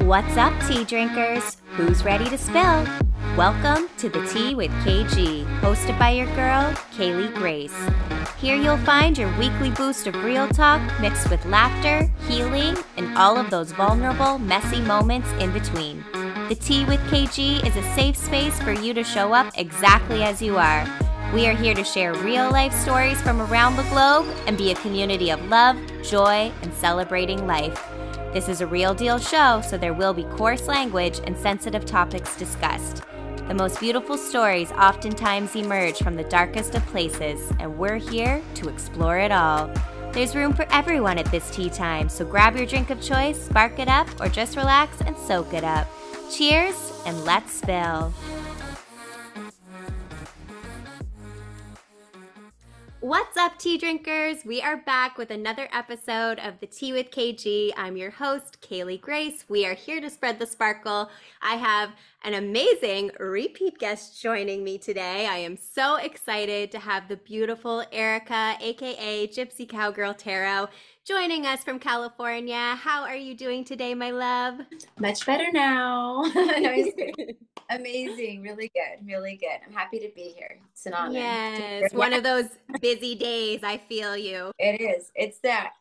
What's up, tea drinkers? Who's ready to spill? Welcome to The Tea with KG, hosted by your girl, Kaylee Grace. Here you'll find your weekly boost of real talk mixed with laughter, healing, and all of those vulnerable, messy moments in between. The Tea with KG is a safe space for you to show up exactly as you are. We are here to share real-life stories from around the globe and be a community of love, joy, and celebrating life. This is a real deal show, so there will be coarse language and sensitive topics discussed. The most beautiful stories oftentimes emerge from the darkest of places, and we're here to explore it all. There's room for everyone at this tea time, so grab your drink of choice, spark it up, or just relax and soak it up. Cheers, and let's spill. What's up, tea drinkers? We are back with another episode of The Tea with KG. I'm your host, Kaylee Grace. We are here to spread the sparkle. I have an amazing repeat guest joining me today. I am so excited to have the beautiful Erica, aka Gypsy Cowgirl Tarot, joining us from California. How are you doing today, my love? Much better now. Amazing. Really good. Really good. I'm happy to be here. It's an honor. Yes, one of those busy days. I feel you. It is. It's that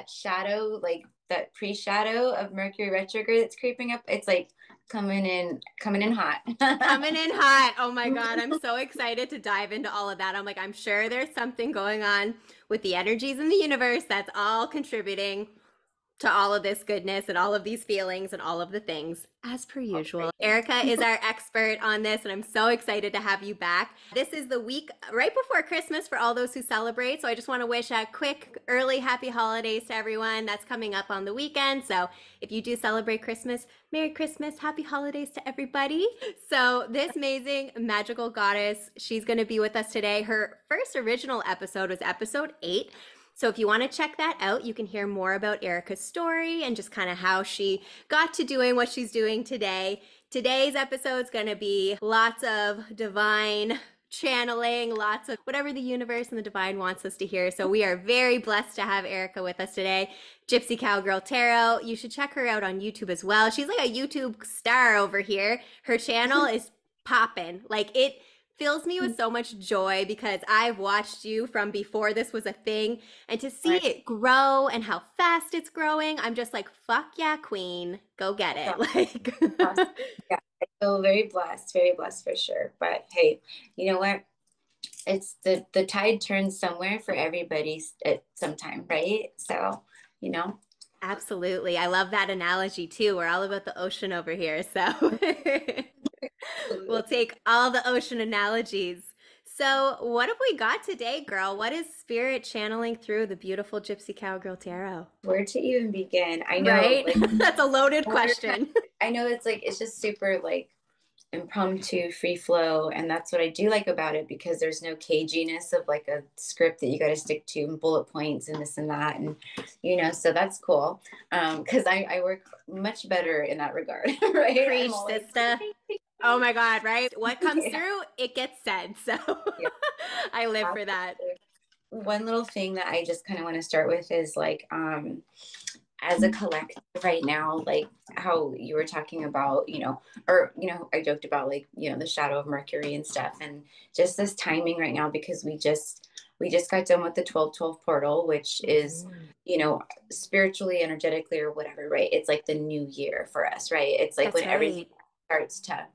shadow, like that pre-shadow of Mercury retrograde that's creeping up. It's like coming in hot. Coming in hot. Oh my God. I'm so excited to dive into all of that. I'm like, I'm sure there's something going on with the energies in the universe that's all contributing to all of this goodness and all of these feelings and all of the things, as per usual. Erica is our expert on this, and I'm so excited to have you back. This is the week right before Christmas for all those who celebrate, so I just want to wish a quick, early happy holidays to everyone that's coming up on the weekend. So if you do celebrate Christmas, Merry Christmas, happy holidays to everybody. So this amazing magical goddess, she's going to be with us today. Her first original episode was episode 8. So if you want to check that out, you can hear more about Erica's story and just kind of how she got to doing what she's doing today. Today's episode is going to be lots of divine channeling, lots of whatever the universe and the divine wants us to hear. So we are very blessed to have Erica with us today. Gypsy Cowgirl Tarot. You should check her out on YouTube as well. She's like a YouTube star over here. Her channel is popping. Like, it fills me with so much joy because I've watched you from before this was a thing, and to see it grow and how fast it's growing, I'm just like, fuck yeah, queen, go get it. Like, yeah, I feel very blessed for sure. But hey, you know what? It's the tide turns somewhere for everybody at some time, right? So, you know. Absolutely. I love that analogy too. We're all about the ocean over here. So we'll take all the ocean analogies. So what have we got today, girl? What is spirit channeling through the beautiful Gypsy Cowgirl Tarot? Where to even begin? I know, right? Like, that's a loaded question. I know, it's just super like impromptu, free flow, and that's what I do like about it, because there's no caginess of like a script that you got to stick to and bullet points and this and that, and you know, so that's cool, because I work much better in that regard. Right? Preach, sister. Oh my God, right? What comes through, it gets said. So I live for that. One little thing that I just kind of want to start with is like, as a collective right now, like how you were talking about, I joked about like, the shadow of Mercury and stuff, and just this timing right now, because we just got done with the 12/12 portal, which is, spiritually, energetically, or whatever, right? It's like the new year for us, right? It's like when everything starts to,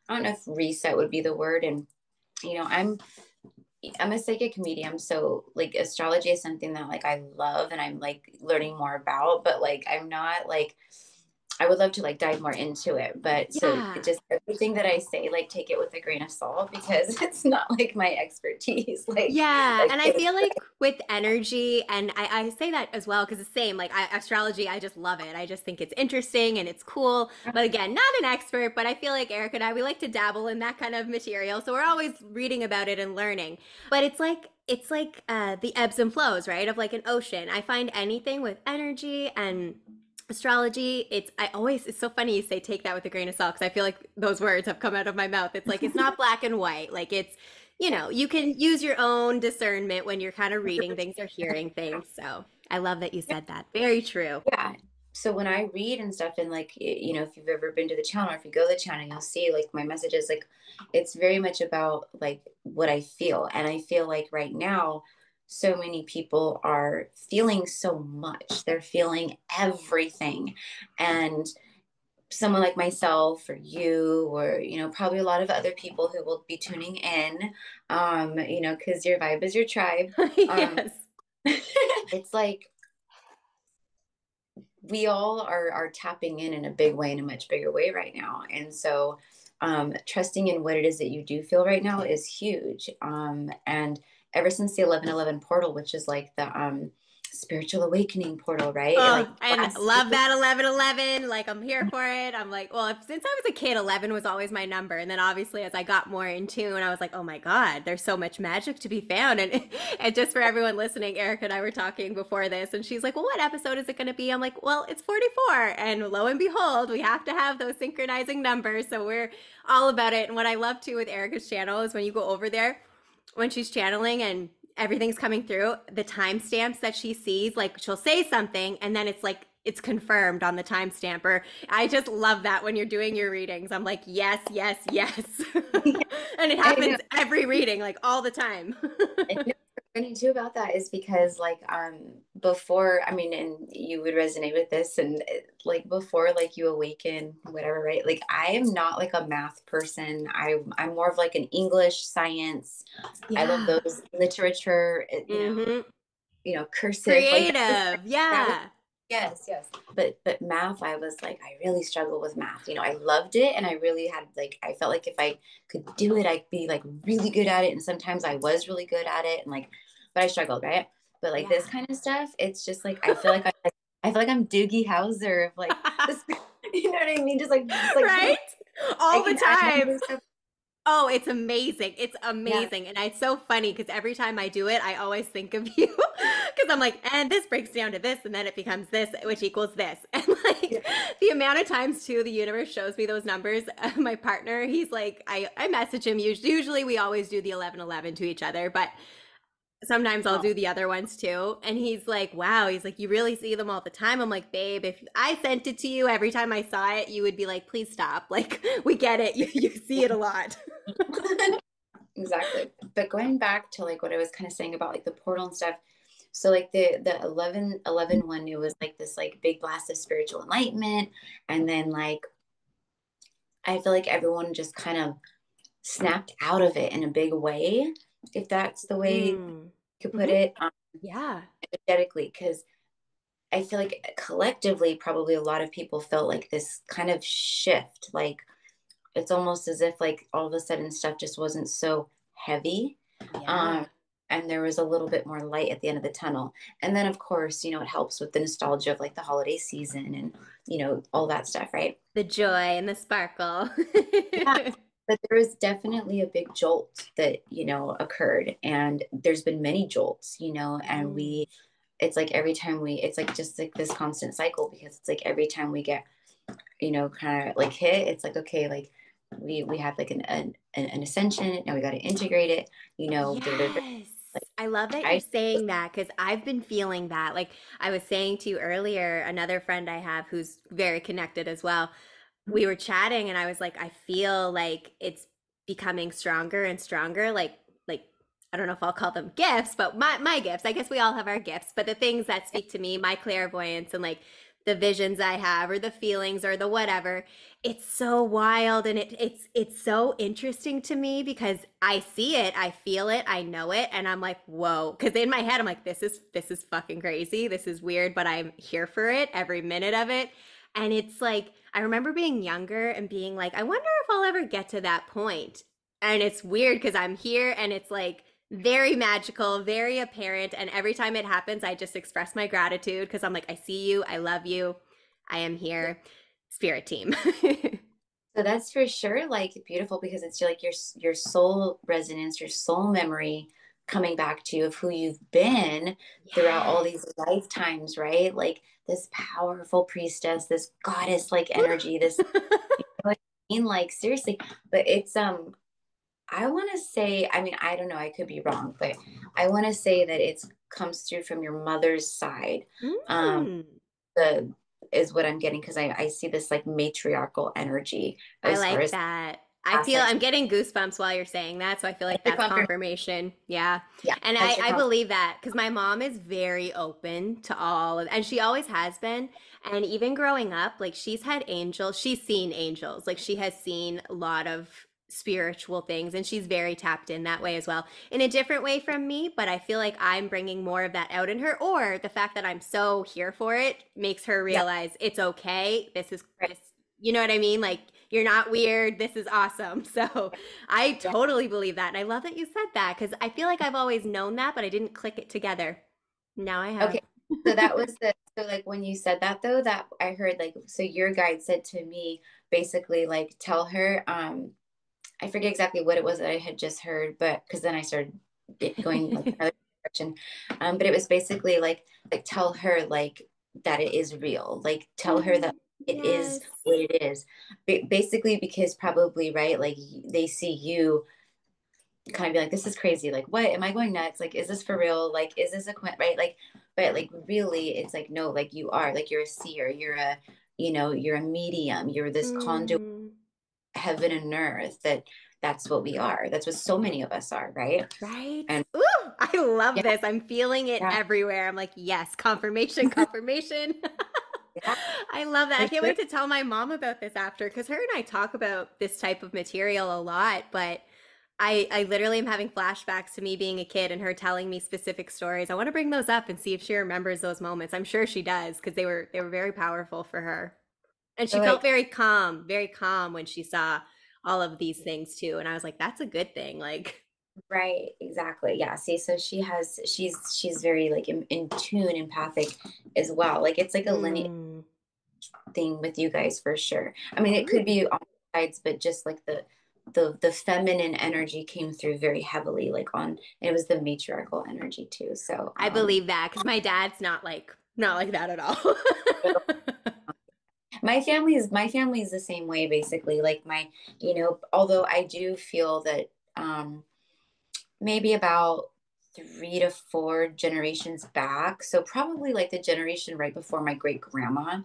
I don't know if reset would be the word. And, I'm a psychic medium, so like astrology is something that like I love and I'm like learning more about, but like I'm not like, I would love to like dive more into it, but so just everything that I say, like take it with a grain of salt, because it's not like my expertise. Like, and I feel like with energy, and I say that as well, because the same, like astrology, I just love it. I just think it's interesting and it's cool. But again, not an expert, but I feel like Erica and I, we like to dabble in that kind of material. So we're always reading about it and learning. But it's like the ebbs and flows, right? Of like an ocean. I find anything with energy and astrology, it's so funny you say take that with a grain of salt, because I feel like those words have come out of my mouth. It's like, it's not black and white. Like, it's, you can use your own discernment when you're kind of reading things or hearing things. So I love that you said that. Very true. Yeah. so when I read and stuff, and like, you know, if you've ever been to the channel, or if you go to the channel, you'll see like my messages, like it's very much about like what I feel. And I feel like right now, so many people are feeling so much. They're feeling everything. And someone like myself or you, or, you know, probably a lot of other people who will be tuning in, you know, because your vibe is your tribe. Um, Yes. it's like, we all are tapping in a big way, in a much bigger way right now. And so trusting in what it is that you do feel right now is huge. And ever since the 1111 portal, which is like the spiritual awakening portal, right? Oh, Like and last love year. that 1111. Like, I'm here for it. I'm like, well, since I was a kid, 11 was always my number. And then obviously, as I got more in tune, I was like, oh my God, there's so much magic to be found. And just for everyone listening, Erica and I were talking before this, and she's like, well, what episode is it going to be? I'm like, well, it's 44. And lo and behold, we have to have those synchronizing numbers. So we're all about it. And what I love too with Erica's channel is when you go over there, when she's channeling and everything's coming through, the timestamps that she sees, like she'll say something and then it's like it's confirmed on the timestamp. Or I just love that when you're doing your readings. I'm like, yes, yes, yes. And it I know. happens every reading, like all the time. I know what's funny too about that is because like before, I mean, and you would resonate with this, and like before like you awaken whatever, right? Like I am not like a math person. I'm more of like an English, science. I love Yeah. those literature, Mm-hmm. you know, cursive, like Creative. that was Yeah. yes, yes. But math, I was like, I really struggle with math. You know, I loved it, and I really had like, I felt like if I could do it, I'd be like really good at it. And sometimes I was really good at it, and like, but I struggled, right? But like this Yeah. kind of stuff, it's just like I feel like I'm Doogie Howser of like this. You know what I mean? Just like Right? I All the can add time. numbers up. Oh, it's amazing. It's Yeah. amazing. And it's so funny because every time I do it, I always think of you because I'm like, and this breaks down to this, and then it becomes this, which equals this. And Yeah. like the amount of times too, the universe shows me those numbers. My partner, he's like, I message him. Usually we always do the 1111 to each other, but sometimes I'll Oh. do the other ones too. And he's like, wow, he's like, you really see them all the time. I'm like, babe, if I sent it to you every time I saw it, you would be like, please stop. Like, we get it. You see it a lot. Exactly. But going back to like what I was kind of saying about like the portal and stuff. So like the 11 it was like this like big blast of spiritual enlightenment. And then like I feel like everyone just kind of snapped out of it in a big way, if that's the way you Mm. could put Hmm. it, Yeah. energetically. Because I feel like collectively, probably a lot of people felt like this kind of shift. Like it's almost as if like all of a sudden stuff just wasn't so heavy. Yeah. Um, and there was a little bit more light at the end of the tunnel. And then of course, you know, it helps with the nostalgia of like the holiday season and, you know, all that stuff, right? The joy and the sparkle. Yeah. But there was definitely a big jolt that, you know, occurred. And there's been many jolts, you know, and Mm. it's like every time it's like just like this constant cycle, because it's like every time we get, you know, kind of like hit, it's like, okay, like we have like an ascension. Now we got to integrate it, you know, Yes. like I love that you're I, saying that because I've been feeling that. Like I was saying to you earlier, another friend I have who's very connected as well, we were chatting and I was like, I feel like it's becoming stronger and stronger. Like I don't know if I'll call them gifts, but my gifts. I guess we all have our gifts, but the things that speak to me, my clairvoyance and like the visions I have or the feelings or the whatever, it's so wild and it's so interesting to me because I see it, I feel it, I know it, and I'm like, whoa. Because in my head, I'm like, this is fucking crazy. This is weird, but I'm here for it every minute of it. And it's like, I remember being younger and being like, I wonder if I'll ever get to that point. And it's weird because I'm here and it's like very magical, very apparent. And every time it happens, I just express my gratitude because I'm like, I see you, I love you, I am here. Spirit team. so that's for sure like beautiful, because it's like your soul resonance, your soul memory coming back to you of who you've been throughout all Yes. these lifetimes, right? Like this powerful priestess, this goddess like energy, this, you know what I mean? Like seriously. But it's I want to say, I mean, I don't know, I could be wrong, but I want to say that it's comes through from your mother's side. Um, Mm. the is what I'm getting, because I see this like matriarchal energy I as far like as that. I feel assets. I'm getting goosebumps while you're saying that, so I feel like That's your that's confirmation. confirmation. Yeah. Yeah, And that's I, your I confirmation. believe that because my mom is very open to all of, and she always has been. And even growing up, like she's had angels, she's seen angels, like she has seen a lot of spiritual things, and she's very tapped in that way as well, in a different way from me. But I feel like I'm bringing more of that out in her, or the fact that I'm so here for it makes her Yeah, realize it's okay. This is right. this, you know what I mean? Like, you're not weird. This is awesome. So I Yeah. totally believe that. And I love that you said that because I feel like I've always known that, but I didn't click it together. Now I have. Okay. So that was the, so like when you said that though, that I heard like, so your guide said to me basically like tell her, I forget exactly what it was that I had just heard, but because then I started going like another direction. But it was basically like tell her like that it is real. Like tell her that it is Yes. what it is. Basically, because probably right, like they see you kind of be like, this is crazy. Like, what am I going nuts? Like, is this for real? Like, is this a right? Like, but like really, it's like no, like you are like you're a seer. You're a you're a medium. You're this conduit Mm, heaven and earth. That's what we are. That's what so many of us are, right? right? And Ooh, I love yeah, this. I'm feeling it yeah, everywhere. I'm like, yes, confirmation, confirmation. yeah, I love that. for I can't sure. wait to tell my mom about this after because her and I talk about this type of material a lot, but I literally am having flashbacks to me being a kid and her telling me specific stories. I want to bring those up and see if she remembers those moments. I'm sure she does because they were very powerful for her. And she So felt like, very calm when she saw all of these things too. And I was like, that's a good thing. Like, right, exactly. Yeah. See, so she's very like in tune, empathic as well. Like it's like a lineage mm, thing with you guys for sure. I mean, it could mm. be on sides, but just like the feminine energy came through very heavily, like on it was the matriarchal energy too. So I believe that because my dad's not like that at all. my family is the same way basically. Like my, although I do feel that maybe about 3 to 4 generations back. So probably like the generation right before my great grandma,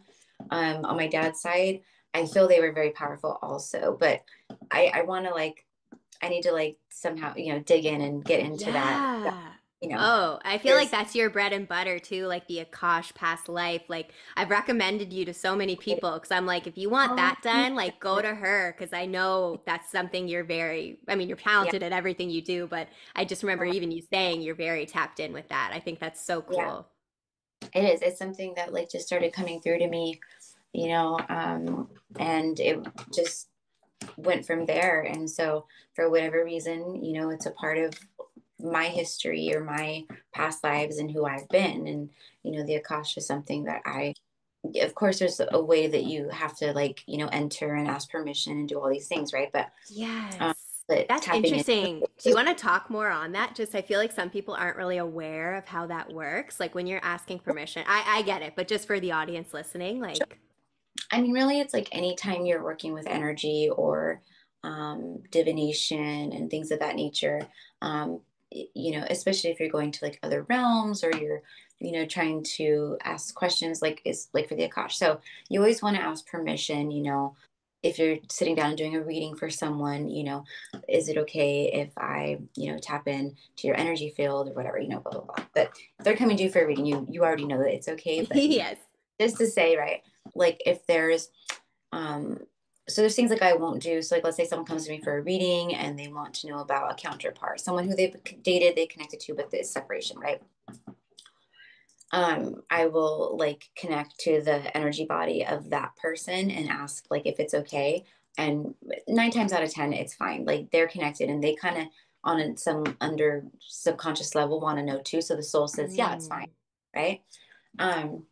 on my dad's side, I feel they were very powerful also. But I want to like, I need to like somehow, dig in and get into that. Yeah. You know, Oh, I feel like there's, that's your bread and butter too, like the Akash past life. Like I've recommended you to so many people because I'm like, if you want oh, that done, like go to her because I know that's something I mean, you're yeah, talented at everything you do, but I just remember even you saying you're very tapped in with that. I think that's so yeah, cool. it is. It's something that like just started coming through to me, and it just went from there. And so for whatever reason, it's a part of my history or my past lives and who I've been. And, the Akash is something that of course, there's a way that you have to like, enter and ask permission and do all these things, right? Um, Yes. but That's tapping in, interesting. Do you want to talk more on that? Just I feel like some people aren't really aware of how that works. Like when you're asking permission. I get it, but just for the audience listening, like I mean, really, it's like anytime you're working with energy or divination and things of that nature, especially if you're going to like other realms or you're, trying to ask questions like is like for the Akash. So you always want to ask permission, if you're sitting down and doing a reading for someone, is it okay if I, tap in to your energy field or whatever, blah, blah, blah. But if they're coming to you for a reading, you already know that it's okay. But, yes. just to say, right, like if there's um so there's things like I won't do. So like let's say someone comes to me for a reading and they want to know about a counterpart, someone who they've dated, they connected to, but this separation, right? I will like connect to the energy body of that person and ask like if it's okay. And 9 times out of 10, it's fine. Like they're connected and they kind of some under subconscious level want to know too. So the soul says, yeah, it's fine, Mm. right? Um,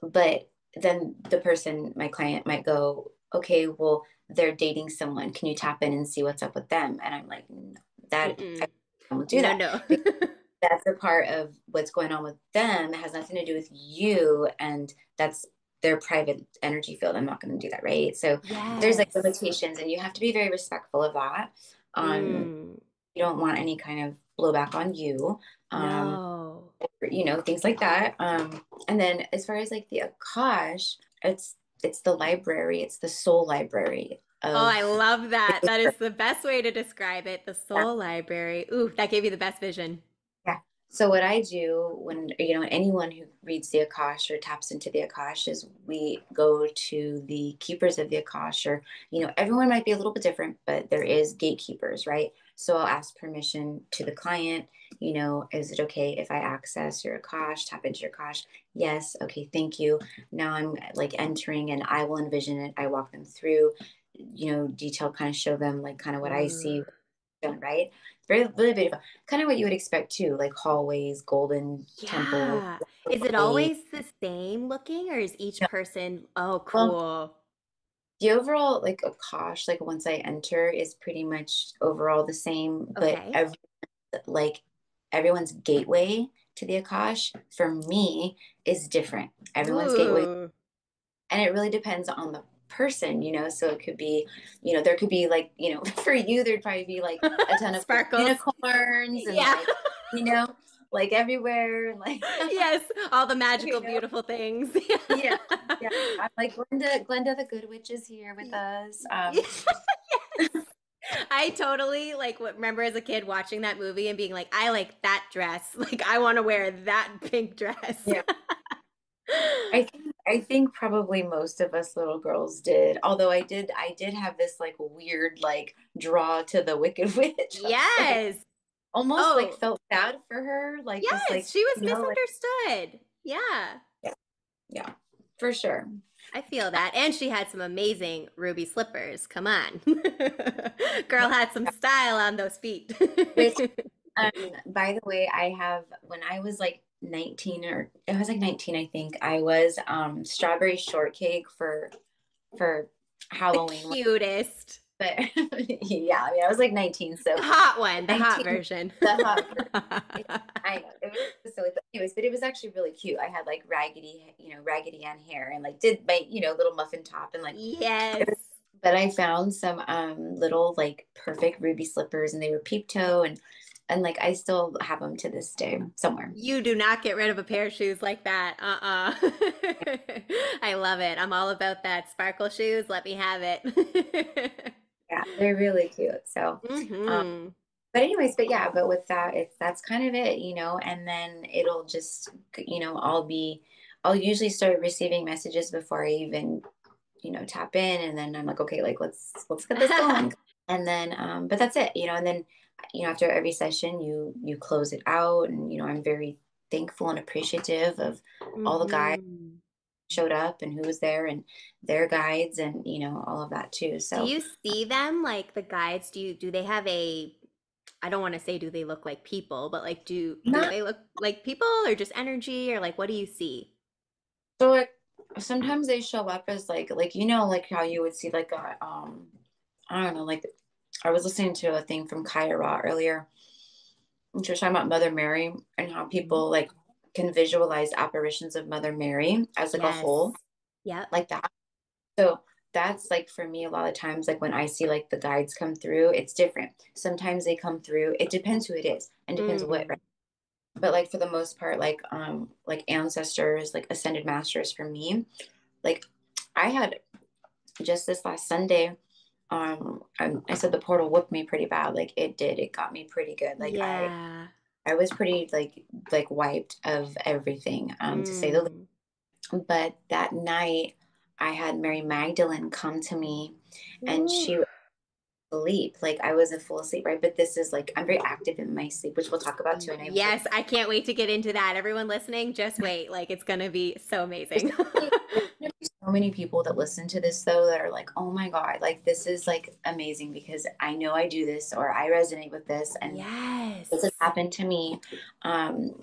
but then the person, my client, might go, okay, well, they're dating someone. Can you tap in and see what's up with them? And I'm like, no, that I Mm-mm. won't do No, that no. because that's a part of what's going on with them. It has nothing to do with you, and that's their private energy field. I'm not going to do that, right? So there's like Yes. limitations, and you have to be very respectful of that. Um, Mm. you don't want any kind of blowback on you. Um, No. things like that. And then as far as like the Akash, it's the library, it's the soul library Oh, of I love that. That is the best way to describe it. The yeah. soul library. Ooh, that gave you the best vision. Yeah. So what I do when, anyone who reads the Akash or taps into the Akash is we go to the keepers of the Akash, or, everyone might be a little bit different, but there is gatekeepers, right? So I'll ask permission to the client, is it okay if I access your Akash, tap into your Akash? Yes. Okay. Thank you. Now I'm like entering and I will envision it. I walk them through, detail, kind of show them like kind of what I Ooh. see done, right? It's very, really beautiful. Kind of what you would expect too, like hallways, golden temple. Yeah. Is it always the same looking or is each No, person? Oh, well, cool. the overall like Akash, like once I enter, is pretty much overall the same, but Okay. like everyone's gateway to the Akash for me is different. Everyone's gateway, Ooh. and it really depends on the person, so it could be, there could be like, for you there'd probably be like a ton of Sparkles. unicorns and Yeah. like, you know like everywhere, and like Yes. All the you magical, know beautiful things. yeah, yeah. I'm like, Glenda the Good Witch is here with us. Yes. I totally like remember as a kid watching that movie and being like, I like that dress. Like I want to wear that pink dress. Yeah, I think probably most of us little girls did. Although I did have this like weird like draw to the Wicked Witch. I was like Yes. almost like Oh, felt bad for her, like this, yes. like, She was like misunderstood. Yeah. yeah, yeah, for sure. I feel that. And she had some amazing ruby slippers. Come on. Girl had some style on those feet. Which, by the way, I have, when I was like 19, or it was like 19, I think, I was strawberry shortcake for The Halloween. cutest. But yeah, I mean, I was like 19, so The hot one, the hot 19, version. the hot version. I know it was silly, but anyways, but it was actually really cute. I had like Raggedy Ann hair, and like did my, little muffin top, and like, Yes. but I found some little like perfect ruby slippers, and they were peep toe, and like I still have them to this day somewhere. You do not get rid of a pair of shoes like that. I love it. I'm all about that. Sparkle shoes. Let me have it. Yeah, they're really cute. So, um, Hmm. but anyways, but yeah, but with that, that's kind of it, and then it'll just, I'll usually start receiving messages before I even, tap in, and then I'm like, okay, like let's get this going, and then, but that's it, and then, after every session, you close it out, and I'm very thankful and appreciative of all the guys Hmm. who showed up and who was there, and their guides, and all of that too. Do So you see them like the guides? Do they have a I don't want to say do they look like people, but like do not they look like people or just energy or like what do you see? so like sometimes they show up as like like how you would see like a I don't know, like I was listening to a thing from Kaya Ra earlier, and she was talking about Mother Mary and how Mhm. people like can visualize apparitions of Mother Mary as like a Yes. whole, Yep. like that. So that's like for me a lot of times, like when I see like the guides come through, it's different. Sometimes they come through. It depends who it is and depends what, Mm. right? But like for the most part, like ancestors, like ascended masters for me, like I had just this last Sunday, I said the portal whooped me pretty bad. Like it did. It got me pretty good. Like Yeah. I was pretty like wiped of everything, to say the Mm. least. But that night I had Mary Magdalene come to me, and Ooh. she was asleep. Like I wasn't full asleep, right? But this is like I'm very active in my sleep, which we'll talk about too. And I was like, Yes, I can't wait to get into that. Everyone listening, just wait. Like it's gonna be so there's amazing. gonna be so many people that listen to this though that are like, oh my God, like this is like amazing because I know I do this, or I resonate with this, and this has Yes. happened to me. And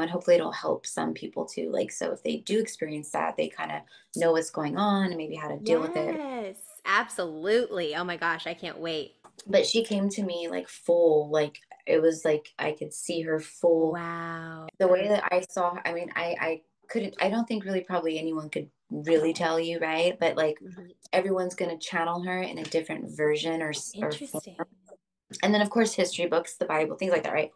hopefully it'll help some people too. Like, so if they do experience that, they kind of know what's going on and maybe how to deal with it. Yes, absolutely. Oh my gosh, I can't wait. But she came to me like full, like it was like I could see her full. Wow. The way that I saw, I mean, I couldn't, I don't think really probably anyone could really tell you, right? But like Mhm. everyone's going to channel her in a different version or form. Interesting. And then of course history books, the Bible, things like that, right?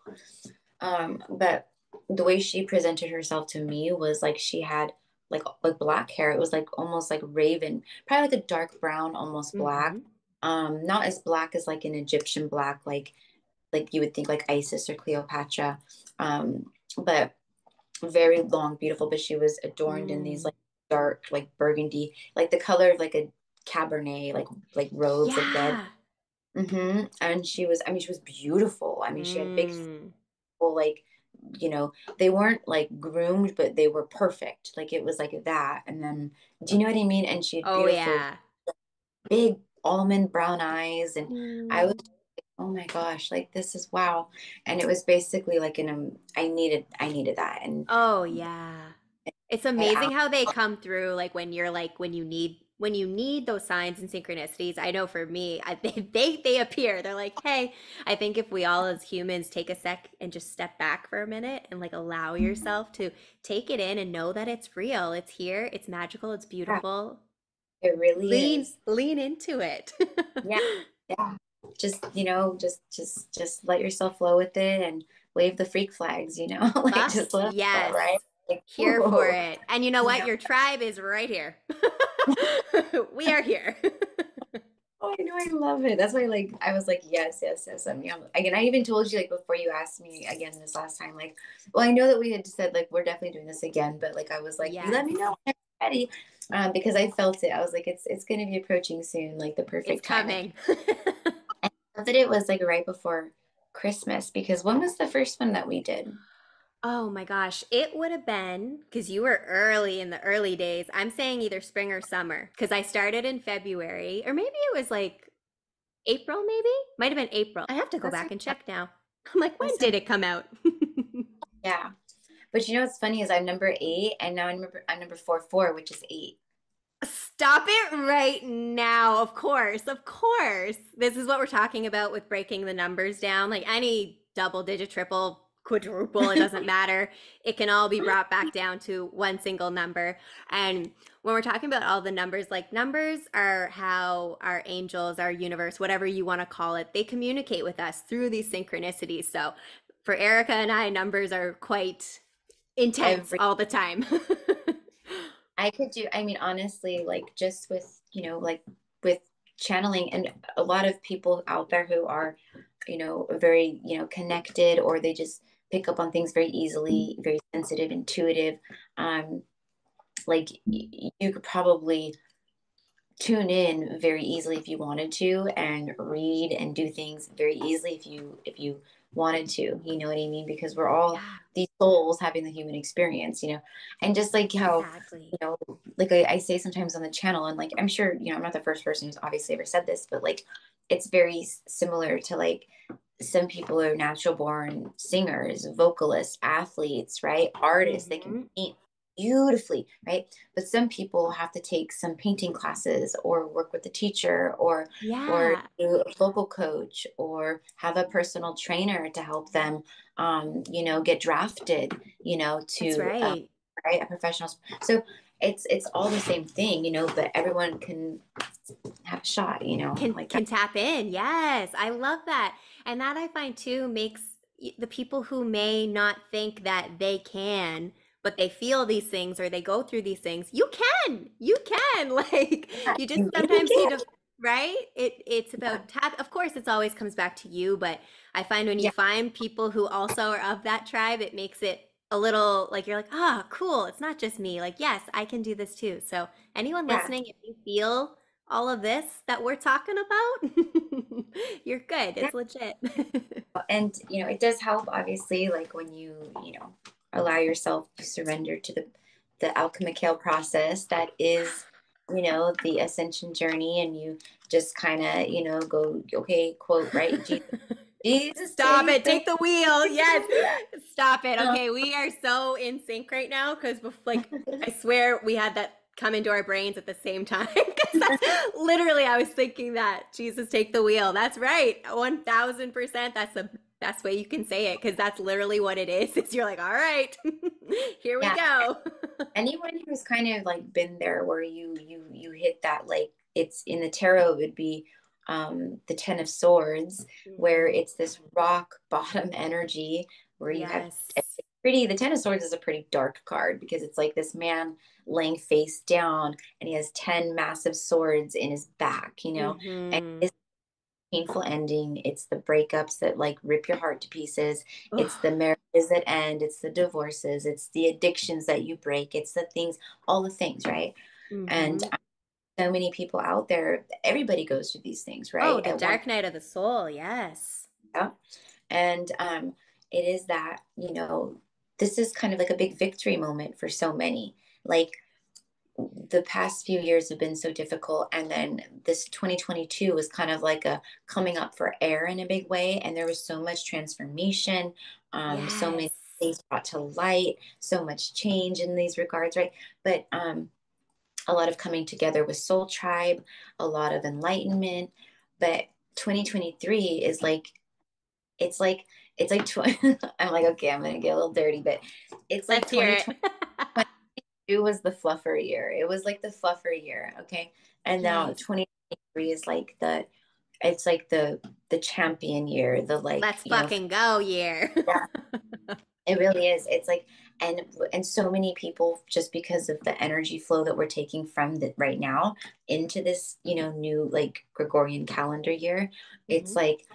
But the way she presented herself to me was like she had like black hair. It was like almost like raven, probably like a dark brown, almost black. Mm-hmm. Not as black as like an Egyptian black, like you would think like Isis or Cleopatra. But very long, beautiful, but she was adorned in these Mm. like dark, like burgundy, like the color of like a cabernet, like robes, like bed. Yeah. And she was, I mean, she was beautiful. I mean, she had big, Mm. full, like, they weren't like groomed, but they were perfect. Like it was like that. And then, do you know what I mean? And she had Oh beautiful, yeah. big almond brown eyes. And I was, Mm. oh my gosh, like this is wow. And it was basically like I needed that. And Oh yeah. It's that amazing out. how they come through like when you need those signs and synchronicities. I know for me, they appear. They're like, "Hey, I think if we all as humans take a sec and just step back for a minute and like allow yourself to take it in and know that it's real. It's here. It's magical. It's Yeah, beautiful. it really is. Lean into it." Yeah. Yeah. Just, just let yourself flow with it and wave the freak flags, like Fuck just let it go, yes. right? Like, Here for whoa. it. And you know You what? know? Your tribe is right here. We are here. Oh, I know, I love it. That's why, like, I was like, yes, yes, yes. I mean, again, I even told you, like, before you asked me again this last time, like, well, I know that we had said, like, we're definitely doing this again, but, like, I was like, you let Yes. me know when I'm ready. Because I felt it. I was like, it's going to be approaching soon, like, the It's perfect time. coming. I love that it was, like, right before Christmas, because when was the first one that we did? Oh my gosh. It would have been because you were early in the early days. I'm saying either spring or summer because I started in February or maybe it was like April, maybe? Might have been April. I have to go That's back and check now. I'm like, when That did sounds, it come out? yeah. But what's funny is I'm number 8, and now I'm number 4, which is 8. Stop it right now. Of course. Of course. This is what we're talking about with breaking the numbers down. Like any double digit, triple, quadruple, it doesn't matter. It can all be brought back down to one single number. And when we're talking about all the numbers, like numbers are how our angels, our universe, whatever you want to call it, they communicate with us through these synchronicities. So for Erica and I, numbers are quite intense Every all the time. I could do, I mean, honestly, like just with, like with channeling, and a lot of people out there who are, very, connected, or they just pick up on things very easily, very sensitive, intuitive. Um, like you could probably tune in very easily if you wanted to, and read and do things very easily if you wanted to, you know what I mean, because we're all Yeah, these souls having the human experience, and just like how, exactly. like I say sometimes on the channel, and like I'm sure, I'm not the first person who's obviously ever said this, but like it's very similar to like some people are natural born singers, vocalists, athletes, right? Artists, they can Mhm. paint beautifully, right? But some people have to take some painting classes, or work with a teacher, or Yeah, do a vocal coach, or have a personal trainer to help them, get drafted, that's to right. right, a professional. So it's all the same thing, but everyone can have a shot, like that. Can tap in. Yes, I love that. And that I find too makes the people who may not think that they can, but they feel these things or they go through these things. You can. You can. Like Yeah, you just you really sometimes need can. to right? It's Yeah, about tap. Of course, it's always comes back to you, but I find when you yeah, find people who also are of that tribe, it makes it a little like you're like, ah, cool. It's not just me. Like, yes, I can do this too. So anyone yeah. listening, if you feel all of this that we're talking about, you're good. Yeah. It's legit. And it does help, obviously, like when you allow yourself to surrender to the alchemical process that is, the ascension journey, and you just kind of, go, okay, quote, right, Jesus, Stop take it. the Take the wheel. Yes. wheel. Stop it. Uh, Okay. We are so in sync right now because, like, I swear we had that come into our brains at the same time. Because that's literally, I was thinking that. Jesus, take the wheel. That's right. 1000%. That's the best way you can say it because that's literally what it is. Is you're like, all right, here we yeah. go. Anyone who's kind of like been there where you hit that, like it's in the tarot, it would be the 10 of swords, where Mhm. it's this rock bottom energy, where you have Yes. pretty, the Ten of Swords is a pretty dark card because it's like this man laying face down and he has 10 massive swords in his back, you know, and Mm-hmm. it's a painful ending. It's the breakups that like rip your heart to pieces. It's the marriages that end. It's the divorces. It's the addictions that you break. It's the things, all the things, right? And Mm-hmm. so many people out there, everybody goes through these things, Oh, right? the At one dark night of the soul. Yes. point. And it is that, you know, this is kind of like a big victory moment for so many. Like the past few years have been so difficult. And then this 2022 was kind of like a coming up for air in a big way. And there was so much transformation, so many Yes. things brought to light, so much change in these regards, right? But a lot of coming together with Soul Tribe, a lot of enlightenment. But 2023 is like, it's like, I'm like, okay, I'm going to get a little dirty, but it's like Let's hear it. 2020 it was the fluffer year. It was like the fluffer year, okay? And now Yes. 2023 is like it's like the champion year, the like, Let's you know, fucking go year. yeah, it really is. It's like and so many people just because of the energy flow that we're taking from the right now into this, you know, new like Gregorian calendar year, it's Mhm. like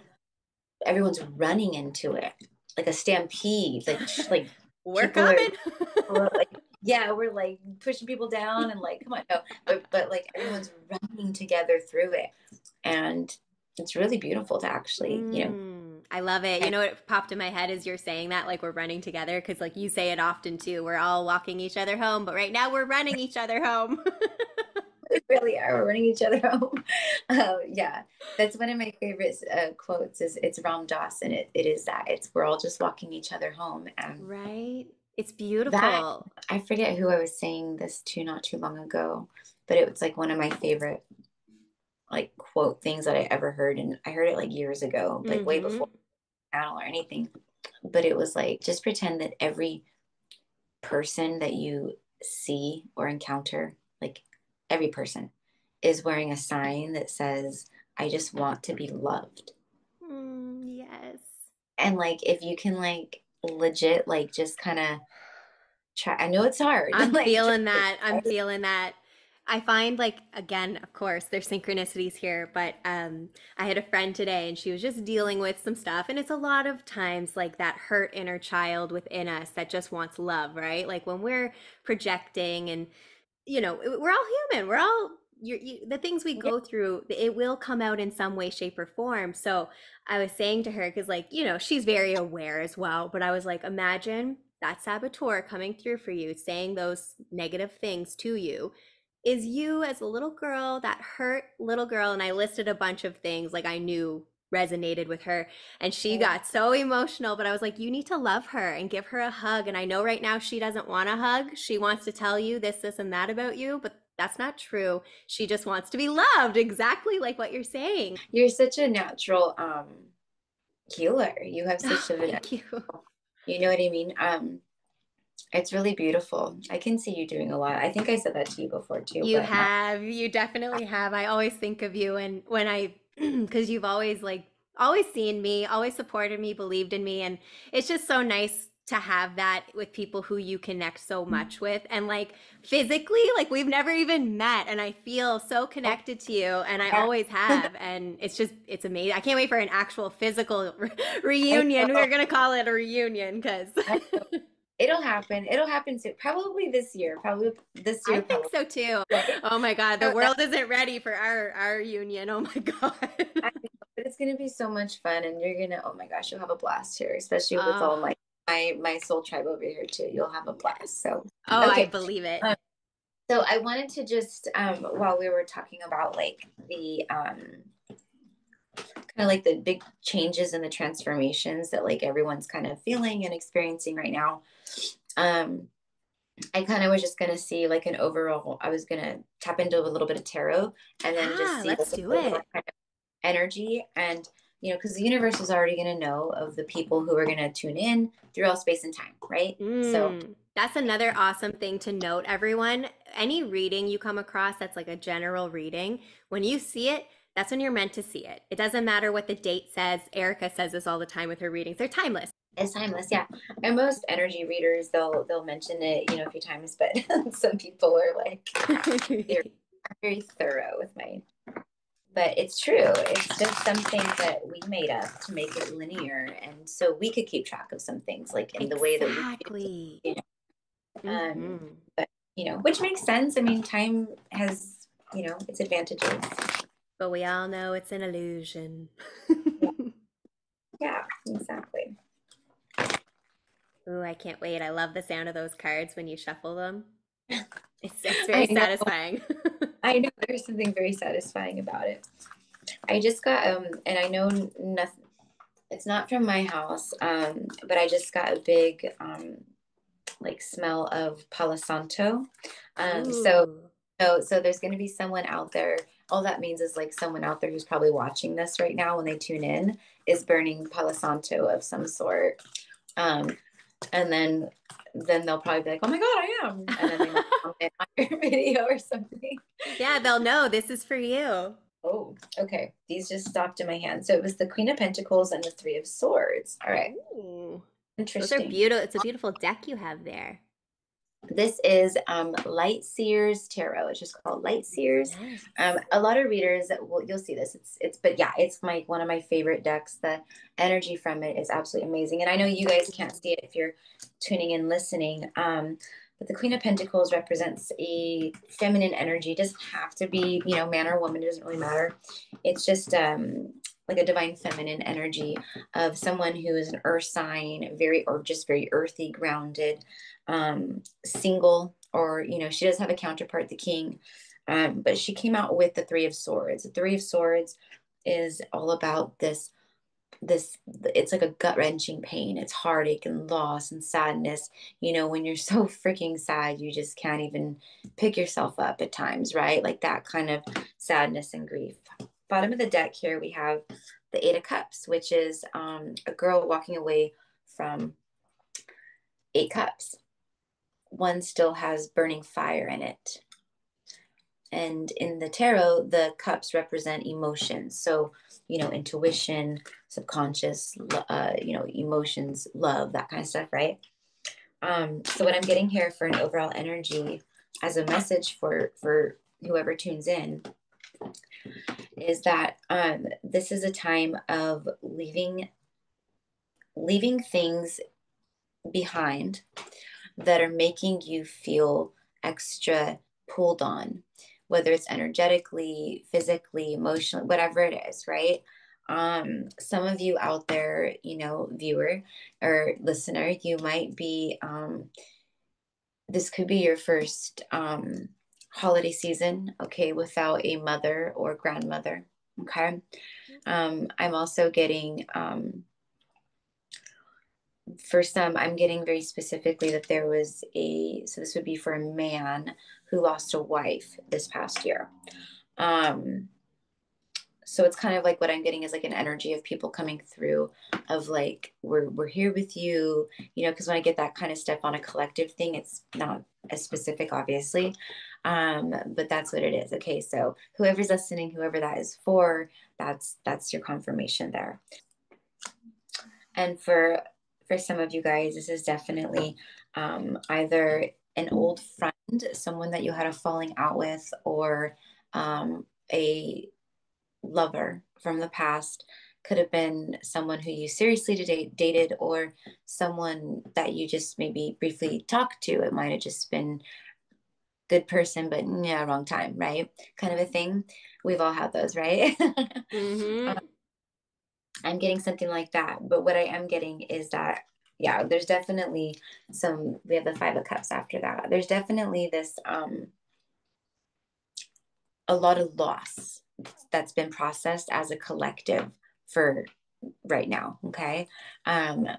everyone's running into it like a stampede, like We're people are coming. like, yeah, we're like pushing people down and like, come on, no, but like everyone's running together through it, and it's really beautiful to actually, you know, I love it. You and know what popped in my head is you're saying that like we're running together because like you say it often too. We're all walking each other home, but right now we're running each other home. we really are. We're running each other home. Yeah, that's one of my favorite quotes. Is it's Ram Dass, and it is that it's we're all just walking each other home, and Right? It's that beautiful. I forget who I was saying this to not too long ago, but it was like one of my favorite like quote things that I ever heard, and I heard it like years ago, like way before Mm-hmm. channel or anything. But it was like just pretend that every person that you see or encounter, like every person, is wearing a sign that says, I just want to be loved. Yes. And like if you can like legit like just kind of try, I know it's hard. I'm Like feeling that. I'm try, feeling that. I find like again, of course, there's synchronicities here, but I had a friend today and she was just dealing with some stuff and it's a lot of times like that hurt inner child within us that just wants love, right? Like when we're projecting and you know, we're all human. We're all the things we yeah, go through, it will come out in some way, shape, or form. So I was saying to her, because like, you know, she's very aware as well, but I was like, imagine that saboteur coming through for you, saying those negative things to you. Is you as a little girl, that hurt little girl, and I listed a bunch of things like I knew resonated with her and she got so emotional, but I was like, you need to love her and give her a hug. And I know right now she doesn't want a hug. She wants to tell you this, and that about you, but that's not true. She just wants to be loved, exactly like what you're saying. you're such a natural healer. You have Oh, such a, thank you. you know what I mean? It's really beautiful. I can see you doing a lot. I think I said that to you before too, You but have, you definitely have. I always think of you and when I, because you've always like, always seen me, always supported me, believed in me. And it's just so nice to have that with people who you connect so much with. And like physically, like we've never even met. And I feel so connected to you and I yeah, always have. And it's just, it's amazing. I can't wait for an actual physical I reunion. know. We're going to call it a reunion because I know. It'll happen. It'll happen soon. Probably this year. Probably this I year. think Probably so too. right. Oh my God, the So that world isn't ready for our union. Oh my God. I know, but it's gonna be so much fun, and you're gonna. Oh my gosh, you'll have a blast here, especially with Oh, all my soul tribe over here too. You'll have a yes. blast. So Oh, I okay. believe it. Um, so I wanted to just while we were talking about like the kind of like the big changes and the transformations that like everyone's kind of feeling and experiencing right now. Um, I kind of was just gonna see like an overall. I was gonna tap into a little bit of tarot and then just Yeah, see like let's an do overall it. kind of energy, and you know, because the universe is already gonna know of the people who are gonna tune in through all space and time, right? So That's another awesome thing to note, everyone. Any reading you come across that's like a general reading, when you see it, that's when you're meant to see it. It doesn't matter what the date says. Erica says this all the time with her readings. They're timeless. It's timeless, yeah. And most energy readers, they'll mention it, a few times, but some people are like, they're very thorough with mine. But it's true. It's just something that we made up to make it linear, and so we could keep track of some things, like in the way that we Exactly. do. Mm-hmm. But which makes sense. I mean, time has its advantages. But we all know it's an illusion. Yeah, yeah, exactly. Ooh, I can't wait. I love the sound of those cards when you shuffle them. It's I very know. satisfying. I know. There's something very satisfying about it. I just got and I know nothing. It's not from my house, but I just got a big like smell of Palo Santo. So Ooh. so there's going to be someone out there. All that means is like someone out there who's probably watching this right now when they tune in is burning Palo Santo of some sort. And then they'll probably be like, "Oh my God, I am!" And then they might comment on your video or something. Yeah, they'll know this is for you. Oh, okay. These just stopped in my hand. So it was the Queen of Pentacles and the Three of Swords. All right. Ooh. Those are Interesting. beautiful. It's a beautiful deck you have there. This is Light Seers Tarot. It's just called Light Seers. Nice. A lot of readers will you'll see this. But yeah, it's one of my favorite decks. The energy from it is absolutely amazing. And I know you guys can't see it if you're tuning in listening. But the Queen of Pentacles represents a feminine energy. It doesn't have to be, man or woman, it doesn't really matter. It's just like a divine feminine energy of someone who is an earth sign, just very earthy, grounded, single, or she does have a counterpart, the king, but she came out with the Three of Swords. The Three of Swords is all about this it's like a gut-wrenching pain. It's heartache and loss and sadness. When you're so freaking sad, you just can't even pick yourself up at times, right? Like that kind of sadness and grief. Bottom of the deck here we have the Eight of Cups, which is a girl walking away from 8 cups. One still has burning fire in it. And in the tarot, the cups represent emotions. So, intuition, subconscious, emotions, love, that kind of stuff, right? So what I'm getting here for an overall energy as a message for whoever tunes in is that this is a time of leaving things behind that are making you feel extra pulled on, whether it's energetically, physically, emotionally, whatever it is, right? Some of you out there, viewer or listener, you might be, this could be your first holiday season, without a mother or grandmother, okay? I'm also getting, for some, I'm getting very specifically that there was so this would be for a man who lost a wife this past year. So it's kind of like what I'm getting is like an energy of people coming through of like, we're here with you, because when I get that kind of stuff on a collective thing, it's not as specific, obviously. But that's what it is. Okay. So whoever's listening, whoever that is for, that's your confirmation there. And for some of you guys, this is definitely either an old friend, someone that you had a falling out with, or a lover from the past. Could have been someone who you seriously dated, or someone that you just maybe briefly talked to. It might have just been good person, but yeah, wrong time, right? Kind of a thing. We've all had those, right? Mm-hmm. I'm getting something like that. But what I am getting is that, yeah, there's definitely we have the Five of Cups after that. There's definitely this, a lot of loss that's been processed as a collective for right now. Okay.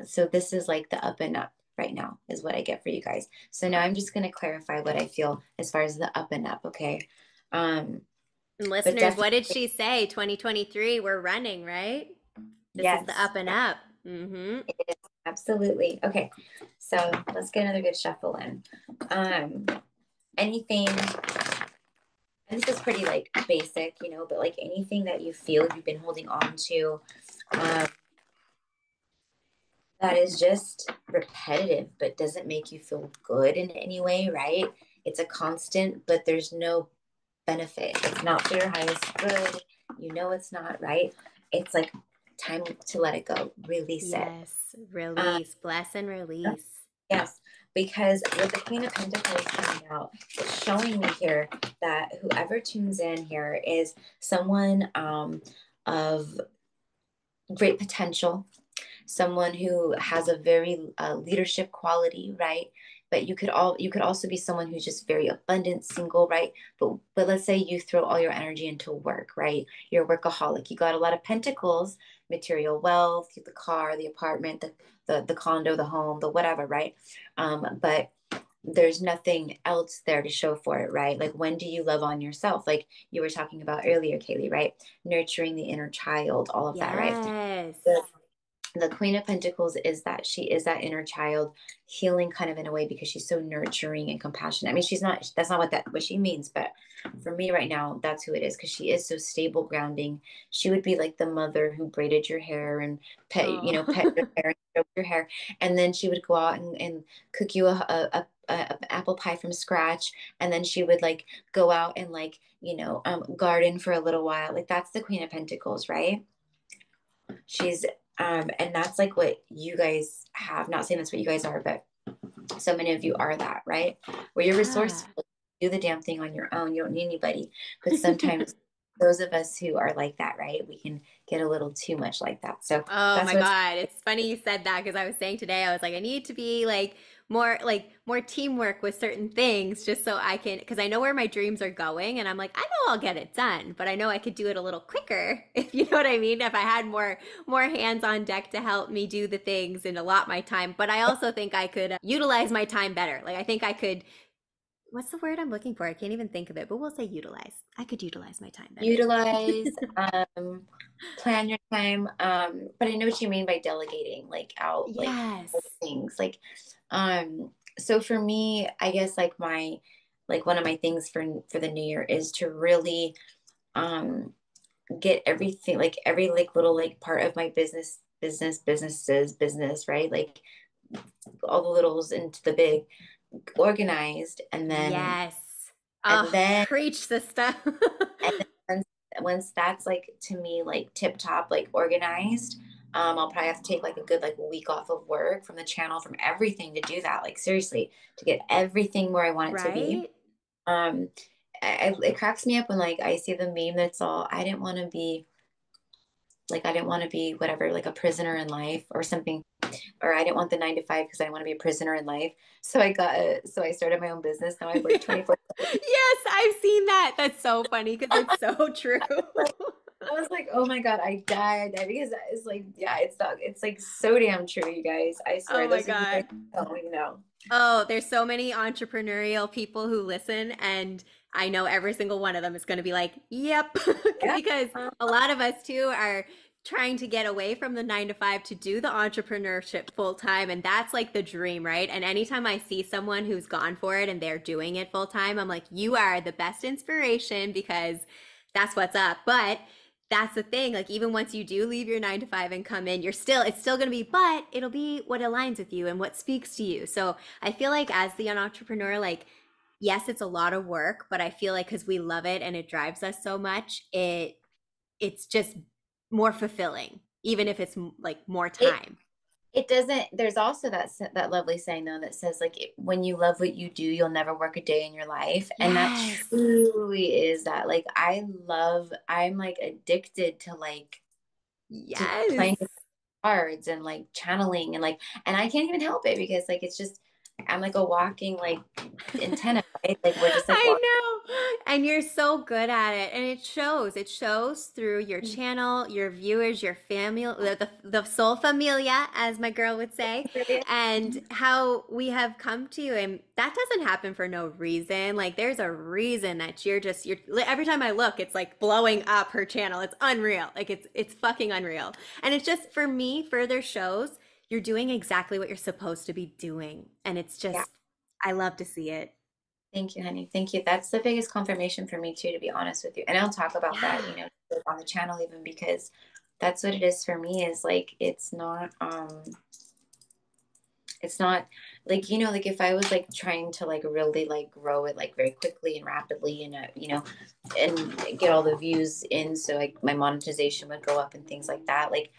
So this is like the up and up right now is what I get for you guys. So now I'm just going to clarify what I feel as far as the up and up. Okay. And But listeners, what did definitely, she say? 2023, we're running, right? This is the yes, up and up. Mm-hmm. it is. Absolutely. Okay. So let's get another good shuffle in. Anything, and this is pretty like basic, but like anything that you feel you've been holding on to, that is just repetitive, but doesn't make you feel good in any way, right? It's a constant, but there's no benefit. It's not for your highest good. You know it's not, right? It's like time to let it go, release it. Yes, Um, release, bless and release. yes, because with the Queen of Pentacles coming out, it's showing me here that whoever tunes in here is someone of great potential, someone who has a very leadership quality, right? But you could also be someone who's just very abundant, single, right? But let's say you throw all your energy into work, right? You're a workaholic. You got a lot of pentacles, material wealth, the car, the apartment, the condo, the home, the whatever, right? But there's nothing else there to show for it, right? Like, when do you love on yourself? Like you were talking about earlier, Kaylee, right? Nurturing the inner child, all of that, right? Yes. The Queen of Pentacles is that she is that inner child healing kind of in a way because she's so nurturing and compassionate. I mean, she's not, that's not what she means, but for me right now, that's who it is because she is so stable, grounding. She would be like the mother who braided your hair and pet Oh. your hair and stroke your hair. And then she would go out and cook you a apple pie from scratch. And then she would like go out and like, garden for a little while. Like that's the Queen of Pentacles, right? She's and that's like what you guys have. Not saying that's what you guys are, but so many of you are that, right? Where you're Yeah. resourceful, do the damn thing on your own. You don't need anybody. But sometimes those of us who are like that, right? We can get a little too much like that. So Oh that's my what's God. It's funny you said that because I was saying today, I was like, I need to be more teamwork with certain things just so I can, because I know where my dreams are going. And I'm like, I know I'll get it done, but I know I could do it a little quicker, if you know what I mean. If I had more hands on deck to help me do the things and allot my time. But I also think I could utilize my time better. Like I think I could, what's the word I'm looking for? I can't even think of it, but we'll say utilize. I could utilize my time better. utilize, plan your time. But I know what you mean by delegating, like out, like Yes. things. Like, so for me, I guess like one of my things for the new year is to really um get everything, like every like little like part of my business, right? Like all the littles into the big organized, Yes. and Oh, then preach, sister. and then once that's like to me like tip top like organized, I'll probably have to take like a good like week off of work from the channel, from everything, to do that, like seriously, to get everything where I want it to be. Right? um it cracks me up when like I see the meme that's all, I didn't want to be whatever, like a prisoner in life or something, or I didn't want the 9 to 5 because I didn't want to be a prisoner in life. So I started my own business. Now I work 24. Yes, I've seen that. That's so funny because it's so true. I was like, oh my God, I died because it's like, yeah, it's like so damn true, you guys. I swear, Oh my those of you God. that don't, Oh, there's so many entrepreneurial people who listen, and I know every single one of them is going to be like, yep. yeah. Because a lot of us too are trying to get away from the 9 to 5 to do the entrepreneurship full time. And that's like the dream, right? And anytime I see someone who's gone for it and they're doing it full time, I'm like, you are the best inspiration because that's what's up. But that's the thing. Like, even once you do leave your 9 to 5 and come in, it's still going to be, but it'll be what aligns with you and what speaks to you. So I feel like as the entrepreneur, like, yes, it's a lot of work, but I feel like because we love it and it drives us so much, it's just more fulfilling, even if it's like more It time. it doesn't. There's also that lovely saying though that says like, when you love what you do, you'll never work a day in your life, and that Yes. truly is that. Like I'm like addicted to like to Yes. playing cards and like channeling and and I can't even help it because like it's just, I'm like a walking like antenna, right? Like we're just like I walking. know. And you're so good at it. And it shows. It shows through your channel, your viewers, your family, the soul familia, as my girl would say, and how we have come to you. And that doesn't happen for no reason. Like, there's a reason that you're, every time I look, it's like blowing up her channel. It's unreal. Like, it's fucking unreal. And it's just, for me, further shows you're doing exactly what you're supposed to be doing. And it's Yeah. just, I love to see it. Thank you, honey. Thank you. That's the biggest confirmation for me too, to be honest with you. And I'll talk about that, Yeah. on the channel, even because that's what it is for me, is like it's not it's not like, like if I was like trying to like really like grow it like very quickly and rapidly and and get all the views in, so like my monetization would go up and things like that, like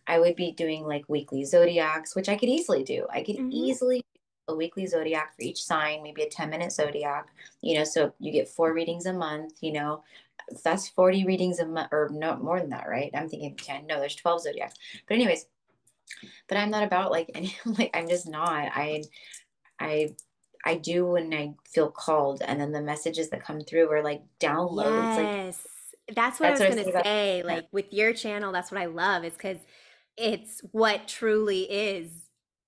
I would be doing like weekly zodiacs, which I could easily do. I could Mm-hmm. easily do a weekly zodiac for each sign, maybe a 10-minute zodiac, so you get 4 readings a month, that's 40 readings a month, or no more than that, right? I'm thinking 10. No, there's 12 zodiacs. But anyways, but I'm not about like any like I'm just not. I I do when I feel called, and then the messages that come through are like downloads. Like Yes. That's what I that's was what I going say to about say. him. Like with your channel, that's what I love is because it's what truly is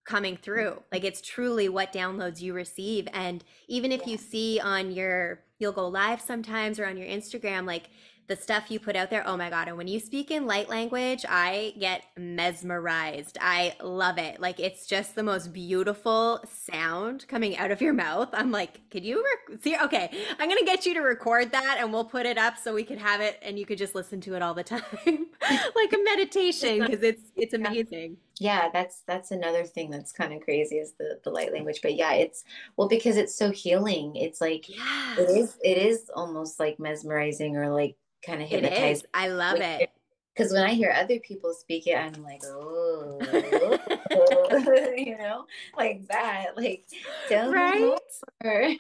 coming through. Like it's truly what downloads you receive. And even if you Yeah. see on you'll go live sometimes or on your Instagram, like the stuff you put out there, oh my God. And when you speak in light language, I get mesmerized. I love it. Like it's just the most beautiful sound coming out of your mouth. I'm like, could you see? Okay, I'm gonna get you to record that and we'll put it up so we could have it and you could just listen to it all the time, like a meditation, because it's Yeah. amazing. Yeah, that's another thing that's kind of crazy is the light language. But yeah, it's well because it's so healing. It's like Yeah, it is almost like mesmerizing or like kind of it hypnotizing. is. I love it. Because when I hear other people speak it, I'm like, oh, like that. Like, tell me more. Right?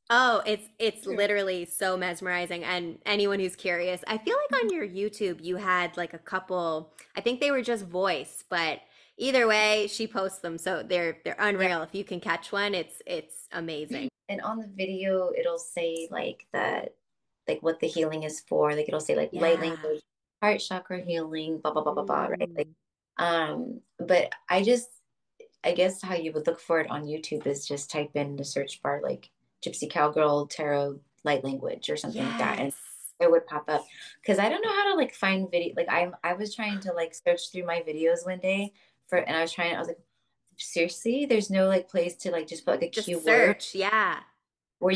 Oh, it's literally so mesmerizing. And anyone who's curious, I feel like on your YouTube you had like a couple, I think they were just voice, but either way, she posts them. So they're Yeah. unreal. If you can catch one, it's amazing. And on the video, it'll say like that, like what the healing is for. Like it'll say like light Yeah. language, heart chakra healing, blah blah blah blah blah. Right? Like, Mm. but I guess how you would look for it on YouTube is just type in the search bar like Gypsy Cowgirl Tarot light language or something like that, and Yes. it would pop up. Because I don't know how to like find video. Like I was trying to like search through my videos one day and I was like, seriously, there's no like place to like just put like a Just keyword search. Yeah. where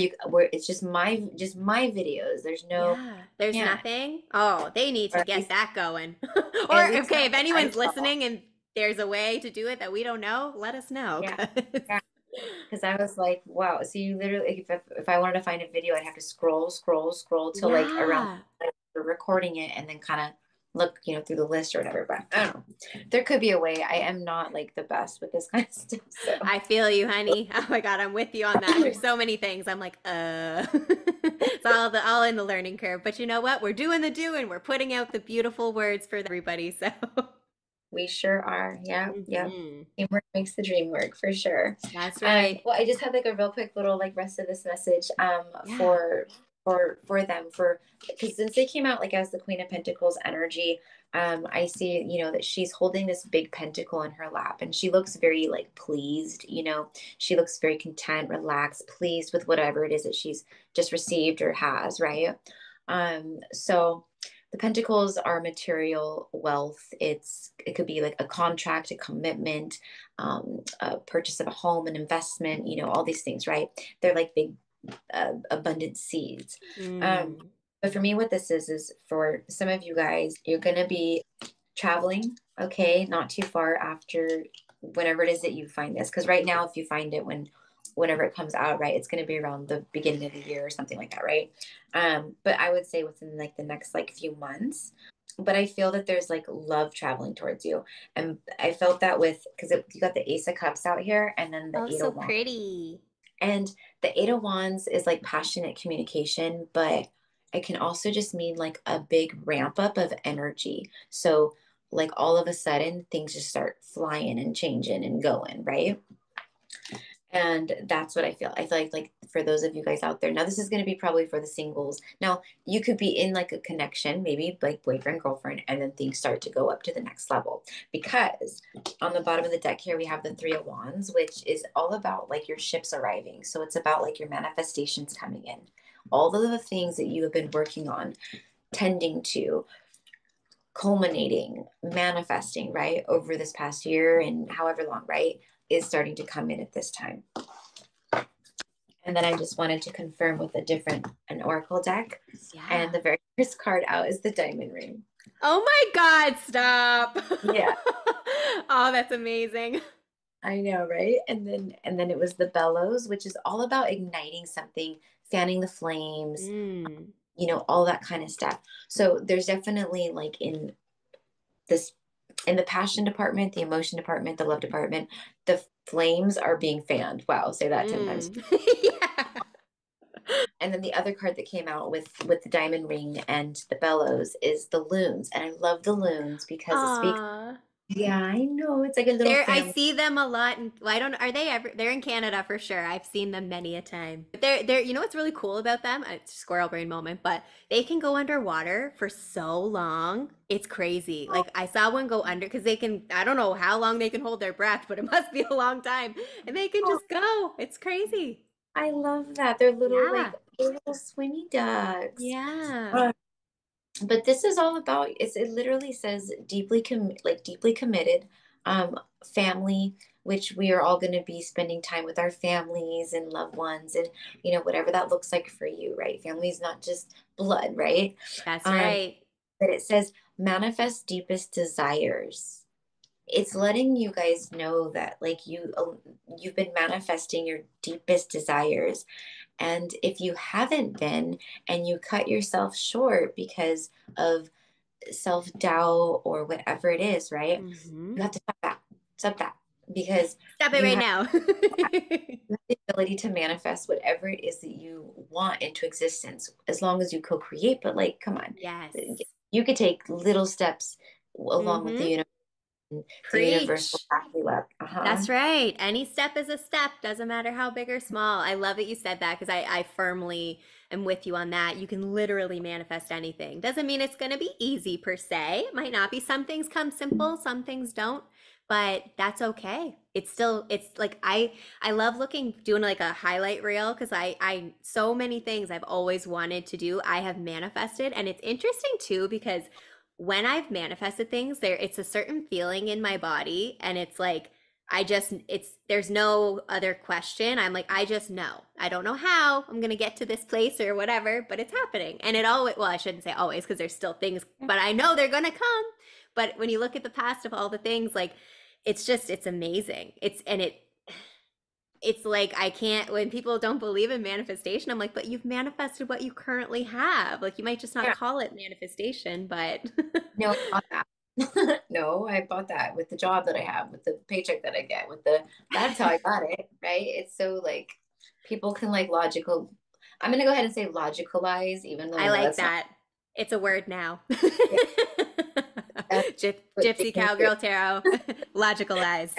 it's just my videos. There's no, Yeah. There's yeah, nothing. Oh, they need or to get that going. at Or least okay, not if that I anyone's saw. listening and there's a way to do it that we don't know, let us know. Yeah, 'Cause- yeah. Because I was like, wow. So you literally, if I wanted to find a video, I'd have to scroll till like around Yeah. for recording it, and then kind of look, through the list or whatever. But I don't know. There could be a way. I am not like the best with this kind of stuff. So I feel you, honey. Oh my God, I'm with you on that. There's so many things. I'm like, it's all in the learning curve. But you know what? We're doing the doing. We're putting out the beautiful words for everybody. So, we sure are. Yeah, yeah. Mhm. Teamwork makes the dream work for sure. That's right. Well, I just had like a real quick little like rest of this message Yeah. for them for because since they came out like as the Queen of Pentacles energy, I see that she's holding this big pentacle in her lap and she looks very like pleased. She looks very content, relaxed, pleased with whatever it is that she's just received or has, right? So the pentacles are material wealth. It could be like a contract, a commitment, a purchase of a home, an investment, all these things, right? They're like big, abundant seeds. Um, Mm. but for me, what this is for some of you guys, you're going to be traveling, okay, not too far after whenever it is that you find this. Because right now, if you find it whenever it comes out, right, it's going to be around the beginning of the year or something like that, right? But I would say within like the next like few months. But I feel that there's like love traveling towards you, and I felt that with because you got the Ace of Cups out here, and then the Oh, Eight so of Wands, pretty. and the Eight of Wands is like passionate communication, but it can also just mean like a big ramp up of energy. So like all of a sudden things just start flying and changing and going, right? And that's what I feel. I feel like for those of you guys out there, now this is going to be probably for the singles. Now you could be in like a connection, maybe like boyfriend, girlfriend, and then things start to go up to the next level. Because on the bottom of the deck here, we have the Three of Wands, which is all about like your ships arriving. So it's about like your manifestations coming in. All of the things that you have been working on, tending to, culminating, manifesting, right, over this past year and however long, right, is starting to come in at this time. And then I just wanted to confirm with an oracle deck. And Yeah. the very first card out is the diamond ring. Oh my God, stop. Yeah. Oh, that's amazing. I know, right? And then it was the bellows, which is all about igniting something, fanning the flames, Mm. all that kind of stuff. So there's definitely like this in the passion department, the emotion department, the love department, the flames are being fanned. Wow, say that 10 times. Mm. Yeah. And then the other card that came out with the diamond ring and the bellows is the loons. And I love the loons because it speaks, Aw. yeah, I know, it's like a little I family. see them a lot, and well, I don't. Are they ever? They're in Canada for sure. I've seen them many a time. But they're. You know what's really cool about them? It's a squirrel brain moment, but they can go underwater for so long. It's crazy. Like I saw one go under because they can. I don't know how long they can hold their breath, but it must be a long time, and they can Oh, just go. It's crazy. I love that. They're little like Yeah. they're little swimmy ducks. Yeah. Uh, but this is all about it literally says deeply committed family, which we are all going to be spending time with our families and loved ones, and whatever that looks like for you, right? Family is not just blood, right? That's um right. but it says manifest deepest desires. It's letting you guys know that like you've been manifesting your deepest desires. And if you haven't been, and you cut yourself short because of self-doubt or whatever it is, right? Mm-hmm. You have to stop that. Stop that. Because Stop it you right have now. the ability to manifest whatever it is that you want into existence as long as you co-create. But like, come on. Yes. You could take little steps along with the Mm-hmm. universe. The universe will Preach. back you up. Uh-huh. That's right. Any step is a step. Doesn't matter how big or small. I love that you said that because I firmly am with you on that. You can literally manifest anything. Doesn't mean it's going to be easy per se. It might not be. Some things come simple, some things don't, but that's okay. It's like I love doing like a highlight reel because so many things I've always wanted to do, I have manifested. And it's interesting too because when I've manifested things, it's a certain feeling in my body, and it's like there's no other question. I'm like, I just know. I don't know how I'm gonna get to this place or whatever, but it's happening. And it always, well, I shouldn't say always because there's still things, but I know they're gonna come. But when you look at the past of all the things, like it's amazing. It's like I can't, when people don't believe in manifestation, I'm like, but you've manifested what you currently have. Like you might just not Yeah. call it manifestation, but No, I bought that. No, I bought that with the job that I have, with the paycheck that I get, that's how I got it, right? It's so like people can like logical. I'm gonna go ahead and say logicalize, even though I I know like that's not. that. It's a word now. Yeah, that's what they Gypsy can do. Cowgirl Tarot, logicalize.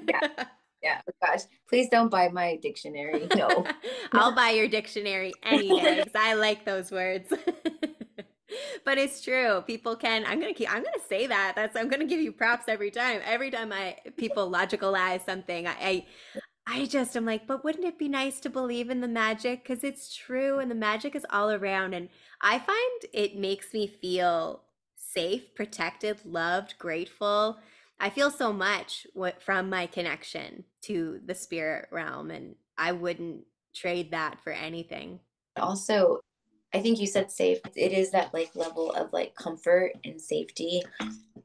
Yeah, yeah. Oh, gosh, please don't buy my dictionary. No. I'll buy your dictionary any day because I like those words. But it's true. People can. I'm gonna say that. I'm gonna give you props every time. Every time people logicalize something, I just am like, but wouldn't it be nice to believe in the magic? Because it's true and the magic is all around. And I find it makes me feel safe, protected, loved, grateful. I feel so much from my connection to the spirit realm, and I wouldn't trade that for anything. Also, I think you said safe. It is that like level of like comfort and safety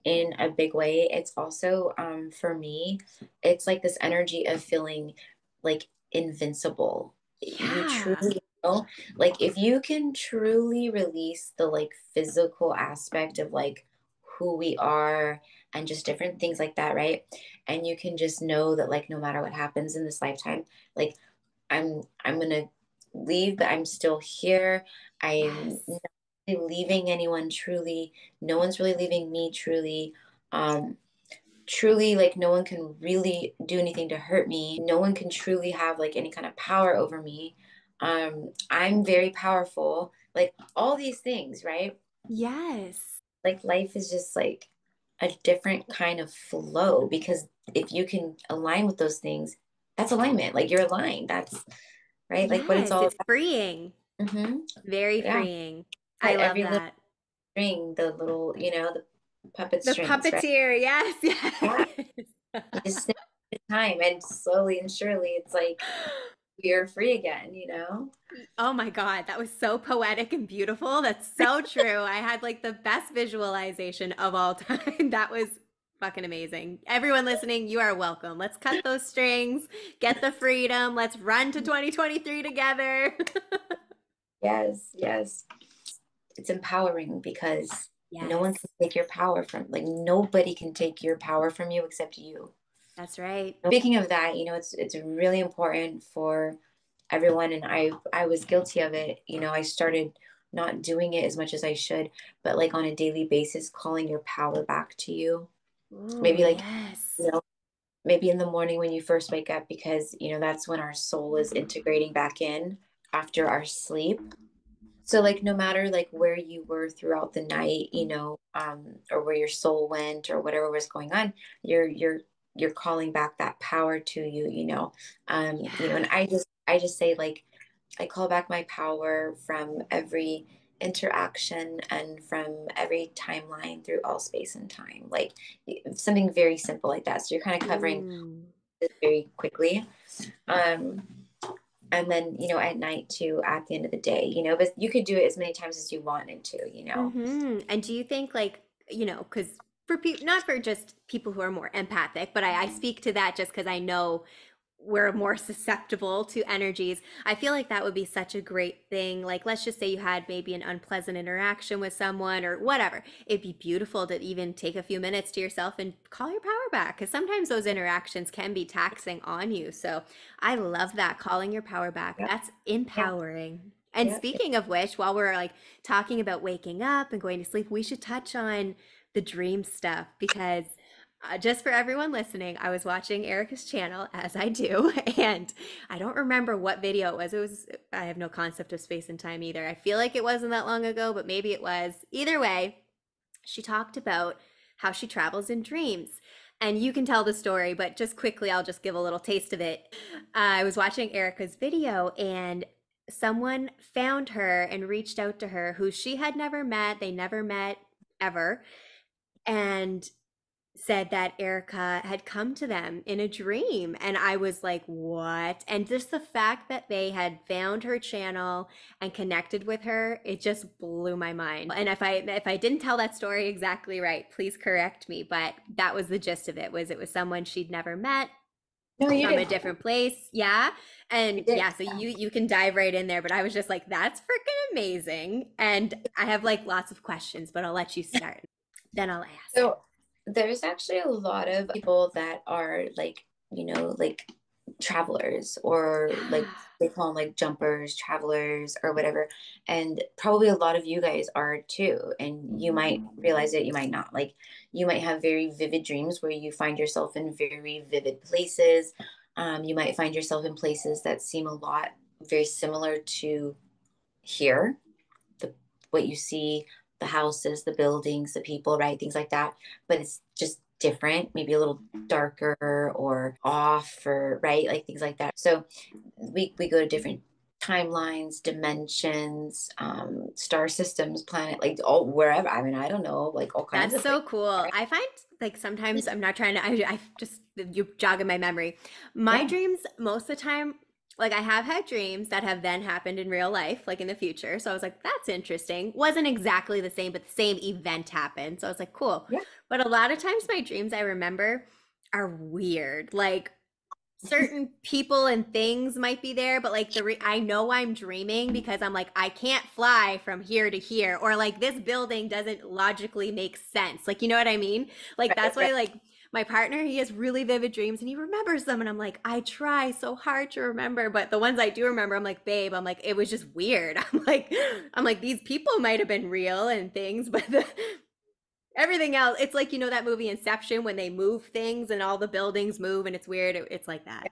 in a big way. It's also for me, it's like this energy of feeling like invincible. You Yeah. truly like if you can truly release the like physical aspect of like who we are and just different things like that, right? And you can just know that like no matter what happens in this lifetime, like I'm gonna leave, but I'm still here. I'm Yes. not really leaving anyone truly. No one's really leaving me truly. Um, truly, like no one can really do anything to hurt me. No one can truly have like any kind of power over me. I'm very powerful. Like all these things, right? Yes. Like life is just like a different kind of flow because if you can align with those things, that's alignment. Like you're aligned. That's right? Like what it's Yes. all It's about. freeing. Hmm. Very Yeah. freeing. I Cut love every little that. string, the little, the puppet The strings, right? puppeteer. Yes. Yeah. Yes. You just snip at a time and slowly and surely it's like you're free again. Oh my God, that was so poetic and beautiful. That's so true. I had like the best visualization of all time. That was fucking amazing. Everyone listening, you are welcome. Let's cut those strings, get the freedom. Let's run to 2023 together. Yes, yes. It's empowering because no one Yes, can take your power from, like, nobody can take your power from you except you. that's right. Speaking of that, it's really important for everyone, and I was guilty of it. I started not doing it as much as I should, but like on a daily basis, calling your power back to you. Oh, Maybe like, yes. you know, maybe in the morning when you first wake up, because that's when our soul is integrating back in after our sleep. So like no matter like where you were throughout the night, or where your soul went or whatever was going on, you're calling back that power to you, and Yeah. I just say, like, I call back my power from every interaction and from every timeline through all space and time. Like something very simple like that. So you're kind of covering Mm. this very quickly. Um, and then at night too, at the end of the day, but you could do it as many times as you wanted to. And do you think, like, because for people, not for just people who are more empathic, but I speak to that just because I know we're more susceptible to energies. I feel like that would be such a great thing. Like, let's just say you had maybe an unpleasant interaction with someone or whatever. It'd be beautiful to even take a few minutes to yourself and call your power back, because sometimes those interactions can be taxing on you. So I love that, calling your power back. Yeah, That's yeah, empowering. And yeah. speaking of which, while we're like talking about waking up and going to sleep, we should touch on the dream stuff, because just for everyone listening, I was watching Erica's channel, as I do, and I don't remember what video it was. I have no concept of space and time either. I feel like it wasn't that long ago, but maybe it was. Either way, she talked about how she travels in dreams. And you can tell the story, but just quickly, I'll just give a little taste of it. I was watching Erica's video, and someone found her and reached out to her who she had never met. They never met ever. And said that Erica had come to them in a dream. And I was like, what? And just the fact that they had found her channel and connected with her, it just blew my mind. And if I didn't tell that story exactly right, please correct me. But that was the gist of it, was it was someone she'd never met No, you from did. a different place. Yeah. You And did. yeah, so you can dive right in there. But I was just like, that's freaking amazing. And I have like lots of questions, but I'll let you start. Then I'll ask. So there's actually a lot of people that are like, like travelers, or like Yeah. they call them like jumpers, travelers, or whatever. And probably a lot of you guys are too. And you might realize it, you might not. Like you might have very vivid dreams where you find yourself in very vivid places. You might find yourself in places that seem a lot very similar to here, the what you see, the houses, the buildings, the people, right? Things like that. But it's just different, maybe a little darker or off, or right, like things like that. So we go to different timelines, dimensions, star systems, planet, like all wherever. I mean, I don't know, like all kinds That's of so places. cool. Right? I find like sometimes I'm not trying to, I just, you jogging my memory. My Yeah. dreams, most of the time, like I have had dreams that have then happened in real life, like in the future. So I was like, that's interesting. Wasn't exactly the same, but the same event happened. So I was like, cool. Yeah. But a lot of times my dreams I remember are weird. Like certain people and things might be there, but like I know I'm dreaming because I'm like, I can't fly from here to here, or like this building doesn't logically make sense, like, you know what I mean? Like Right, that's right. why, like, my partner, he has really vivid dreams and he remembers them, and I'm like, I try so hard to remember, but the ones I do remember, I'm like, babe, I'm like, it was just weird. I'm like these people might have been real and things, but everything else, it's like, that movie Inception, when they move things and all the buildings move and it's weird. It's like that.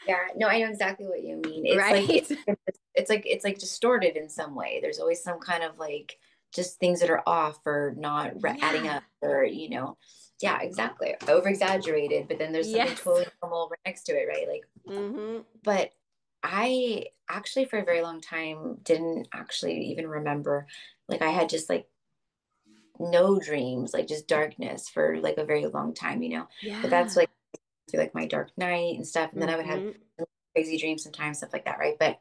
Yeah, no, I know exactly what you mean. It's like Right? it's like distorted in some way. There's always some kind of like just things that are off or not adding Yeah. up, or yeah, exactly. Over exaggerated, but then there's something Yes. totally normal right next to it, right? Like, Mm-hmm. but I actually for a very long time didn't actually even remember. Like I had just like no dreams, like just darkness for like a very long time. But that's Yeah. like through like my dark night and stuff, and then I would have Mm-hmm. crazy dreams sometimes, stuff like that, right? But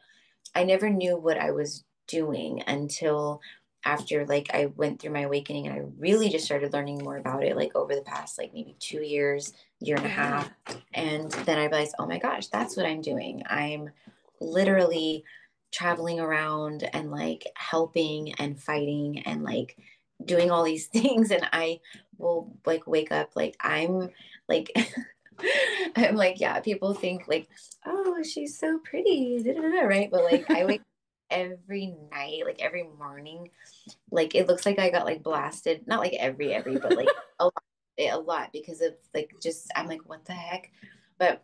I never knew what I was doing until after like I went through my awakening and I really just started learning more about it like over the past like maybe 2 years, year and a half. Yeah. And then I realized, oh my gosh, that's what I'm doing. I'm literally traveling around and like helping and fighting and like doing all these things. And I will like wake up like I'm like I'm like, yeah, people think like, oh, she's so pretty, da, da, da, right? But like I wake every night, like every morning, like it looks like I got like blasted, not like every, but like a lot because of like just I'm like, what the heck? But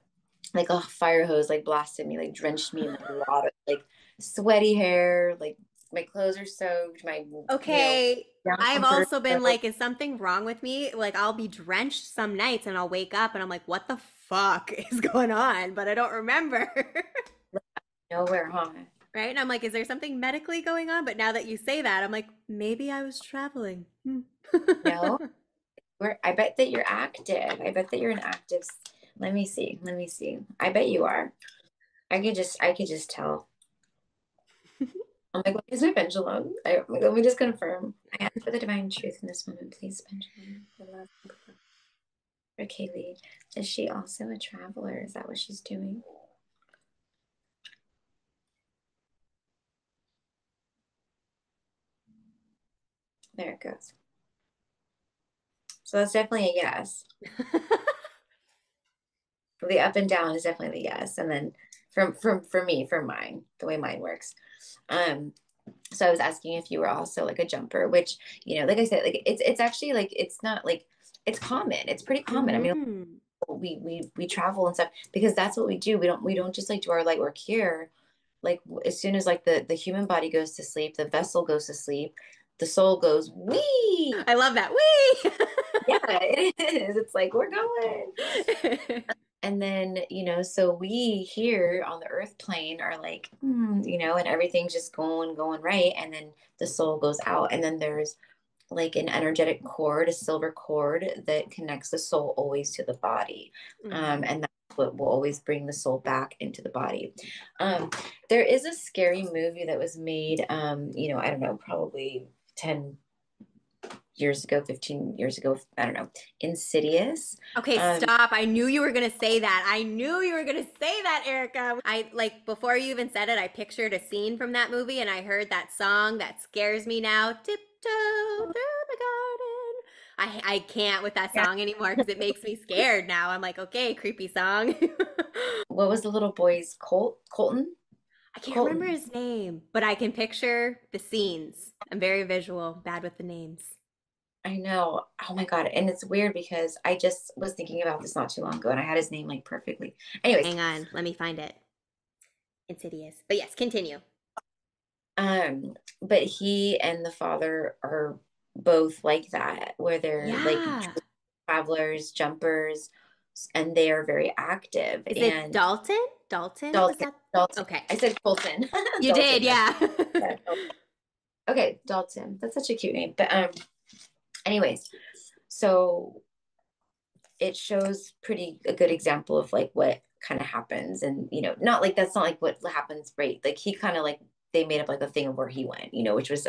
like a fire hose like blasted me, like drenched me in like water, like sweaty hair, like my clothes are soaked, my Okay. down I've comforter also been soaked. like, is something wrong with me? Like, I'll be drenched some nights and I'll wake up and I'm like, what the fuck is going on? But I don't remember. Nowhere, huh? Right? And I'm like, is there something medically going on? But now that you say that, I'm like, maybe I was traveling. Hmm. No, I bet that you're active. I bet that you're an active. Let me see. Let me see. I bet you are. I could just tell. I'm like, what is my pendulum? Let me just confirm. I ask for the divine truth in this moment, please, pendulum. The love for Kaylee. Is she also a traveler? Is that what she's doing? There it goes. So that's definitely a yes. The up and down is definitely the yes. And then for me, for mine, the way mine works. Um, so I was asking if you were also like a jumper, which, like I said, like it's actually like it's not like it's common. It's pretty common. I mean, Hmm. we travel and stuff because that's what we do. We don't just like do our light work here. Like as soon as like the human body goes to sleep, the vessel goes to sleep, the soul goes wee. I love that. Wee! Yeah, it is. It's like we're going. And then, so we here on the earth plane are like, and everything's just going right. And then the soul goes out. And then there's like an energetic cord, a silver cord that connects the soul always to the body. Mhm. And that's what will always bring the soul back into the body. Um, there is a scary movie that was made, I don't know, probably 10 years ago, 15 years ago, I don't know, Insidious. Okay, Um, stop. I knew you were going to say that. I knew you were going to say that, Erica. I like before you even said it, I pictured a scene from that movie and I heard that song that scares me now. Tiptoe through the garden. I can't with that yeah. song anymore because it makes me scared now. I'm like, okay, creepy song. What was the little boy's Colton? I can't remember Colton. his name, but I can picture the scenes. I'm very visual, bad with the names. I know. Oh my God. And it's weird because I just was thinking about this not too long ago and I had his name like perfectly. Anyways, Hang on, let me find it. Insidious. But yes, continue. but he and the father are both like that, where they're like Yeah. travelers, jumpers, and they are very active. Is it And Dalton? Dalton? Was Dalton, that? Dalton, Okay. I said Colton, You did, Dalton. That's yeah. yeah, Dalton. Okay, Dalton. That's such a cute name. But anyways, so it shows pretty a good example of like what kind of happens, and not like that's not like what happens, right? Like he kind of like they made up like a thing of where he went, which was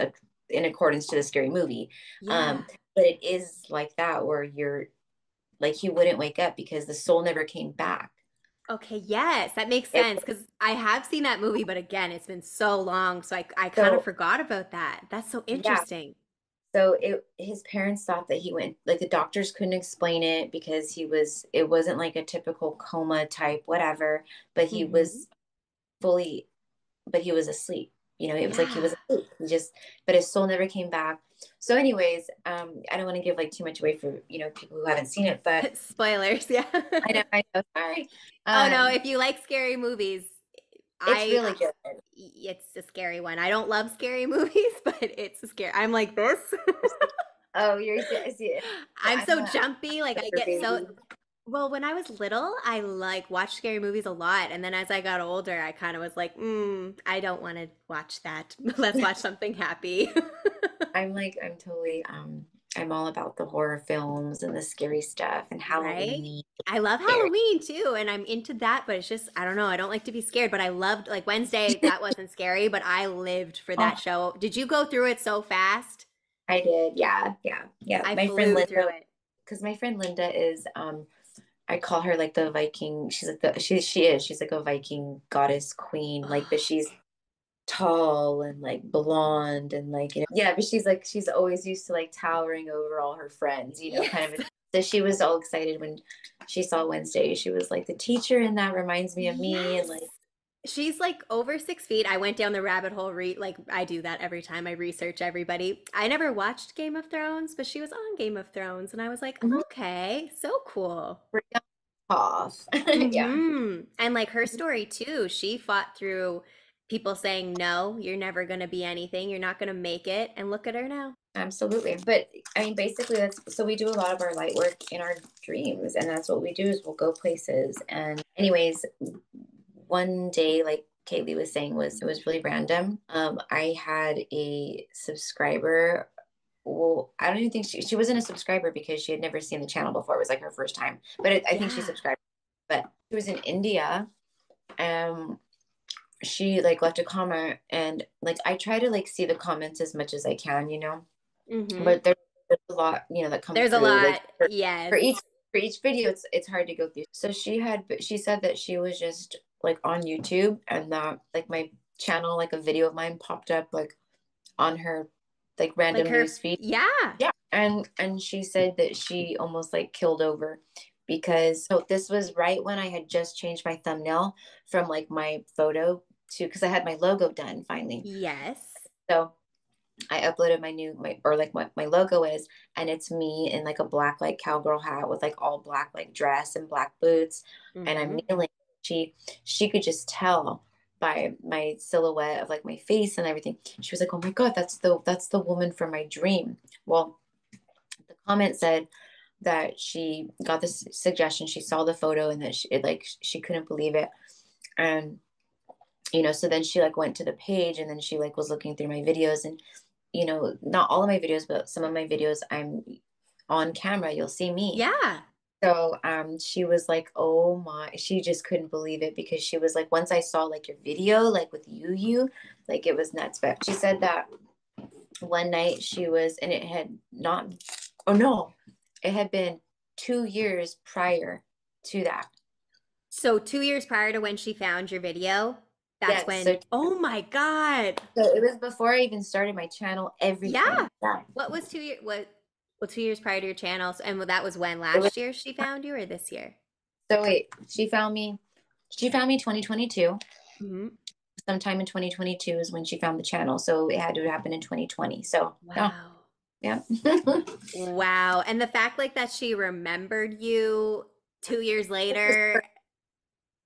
in accordance to the scary movie. Yeah. But it is like that where you're like he wouldn't wake up because the soul never came back. Okay, yes, that makes It, sense because I have seen that movie, but again, it's been so long, so I kind of so forgot about that. That's so yeah, interesting. so his parents thought that he went like the doctors couldn't explain it because it wasn't like a typical coma type whatever, but he Hmm. was fully but he was asleep. It was like he Yeah. was asleep. But his soul never came back. So, anyways, I don't want to give like too much away for people who haven't seen it, but Spoilers, yeah. I know, sorry. Oh no, Um, if you like scary movies, it's I really good. it's a scary one. I don't love scary movies, but it's a scary. I'm like this. Oh, I see it. So I'm so I'm jumpy. Like a I horror get so baby. well, when I was little, I like watched scary movies a lot, and then as I got older, I kind of was like, I don't want to watch that. Let's watch something happy. I'm totally I'm all about the horror films and the scary stuff and Right? Halloween. I love Scary. Halloween too, and I'm into that, but it's just, I don't know, I don't like to be scared, but I loved like Wednesday, that wasn't scary, but I lived for Oh, that show. Did you go through it so fast? I did. Yeah. Yeah. Yeah. I My friend flew through Linda, it. because my friend Linda is, I call her like the Viking. She's like she's like a Viking goddess queen. Like, but she's tall and like blonde and like, yeah, but she's like, she's always used to like towering over all her friends, kind Yes. of. So she was all excited when she saw Wednesday. She was like, the teacher in that reminds me of me. And Yes. like, She's like over 6 feet. I went down the rabbit hole, like I do that every time I research everybody. I never watched Game of Thrones, but she was on Game of Thrones, and I was like, mhm, okay, so cool. off. Yeah, And like her story too, she fought through people saying, no, you're never going to be anything. You're not going to make it. And look at her now. absolutely. But I mean, basically, that's so we do a lot of our light work in our dreams, and that's what we do is we'll go places. And, anyways, one day, like Kaylee was saying, was it was really random. I had a subscriber. Well, I don't even think she wasn't a subscriber because she had never seen the channel before. It was like her first time, but I think she Yeah. subscribed. But she was in India, and she like left a comment, and like I try to like see the comments as much as I can, Hmm. but there's a lot, that come There's a through. Like lot. for Yes. each video, it's hard to go through. So she said that she was just like on YouTube, and that like my channel, like a video of mine popped up like on her like Like random her, news feed. yeah. Yeah. And she said that she almost like killed over because so this was right when I had just changed my thumbnail from like my photo to because I had my logo done finally. Yes. So I uploaded my or like what my logo is, and it's me in like a black like cowgirl hat with like all black like dress and black boots, and I'm Hmm. kneeling. She could just tell by my silhouette of like my face and everything. She was like, "Oh my God, that's the woman from my dream." Well, the comment said that she got this suggestion, she saw the photo, and that she couldn't believe it, and so then she like went to the page, and then she like was looking through my videos, and not all of my videos, but some of my videos, I'm on camera. You'll see me. Yeah. So she was like, oh my, she just couldn't believe it because she was like, once I saw like your video, like with you, like it was nuts. But she said that one night she was, and it had not, oh no, it had been 2 years prior to that. So 2 years prior to when she found your video, that's Yes. So, when, oh my God. so it was before I even started my channel, Yeah. everything. Yeah. What was 2 years? What 2 years prior to your channel? And that was when It was, last year she found you or this year? so wait, she found me 2022. Hmm. Sometime in 2022 is when she found the channel. So it had to happen in 2020. So no, Wow. yeah. Wow. And the fact like that she remembered you 2 years later.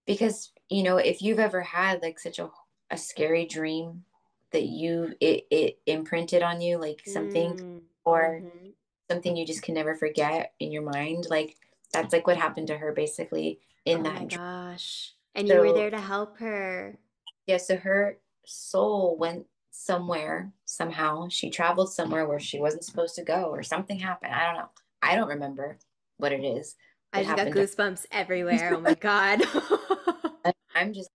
Because if you've ever had like such a scary dream that it imprinted on you, like something, Mm, or hmm. something you just can never forget in your mind, like that's like what happened to her basically in Oh my that dream. gosh. And you were So there to help her. yeah, so her soul went somewhere somehow. She traveled somewhere where she wasn't supposed to go, or something happened. I don't know. I don't remember what it is I that just got happened to goosebumps everywhere. Oh my God. her. I'm just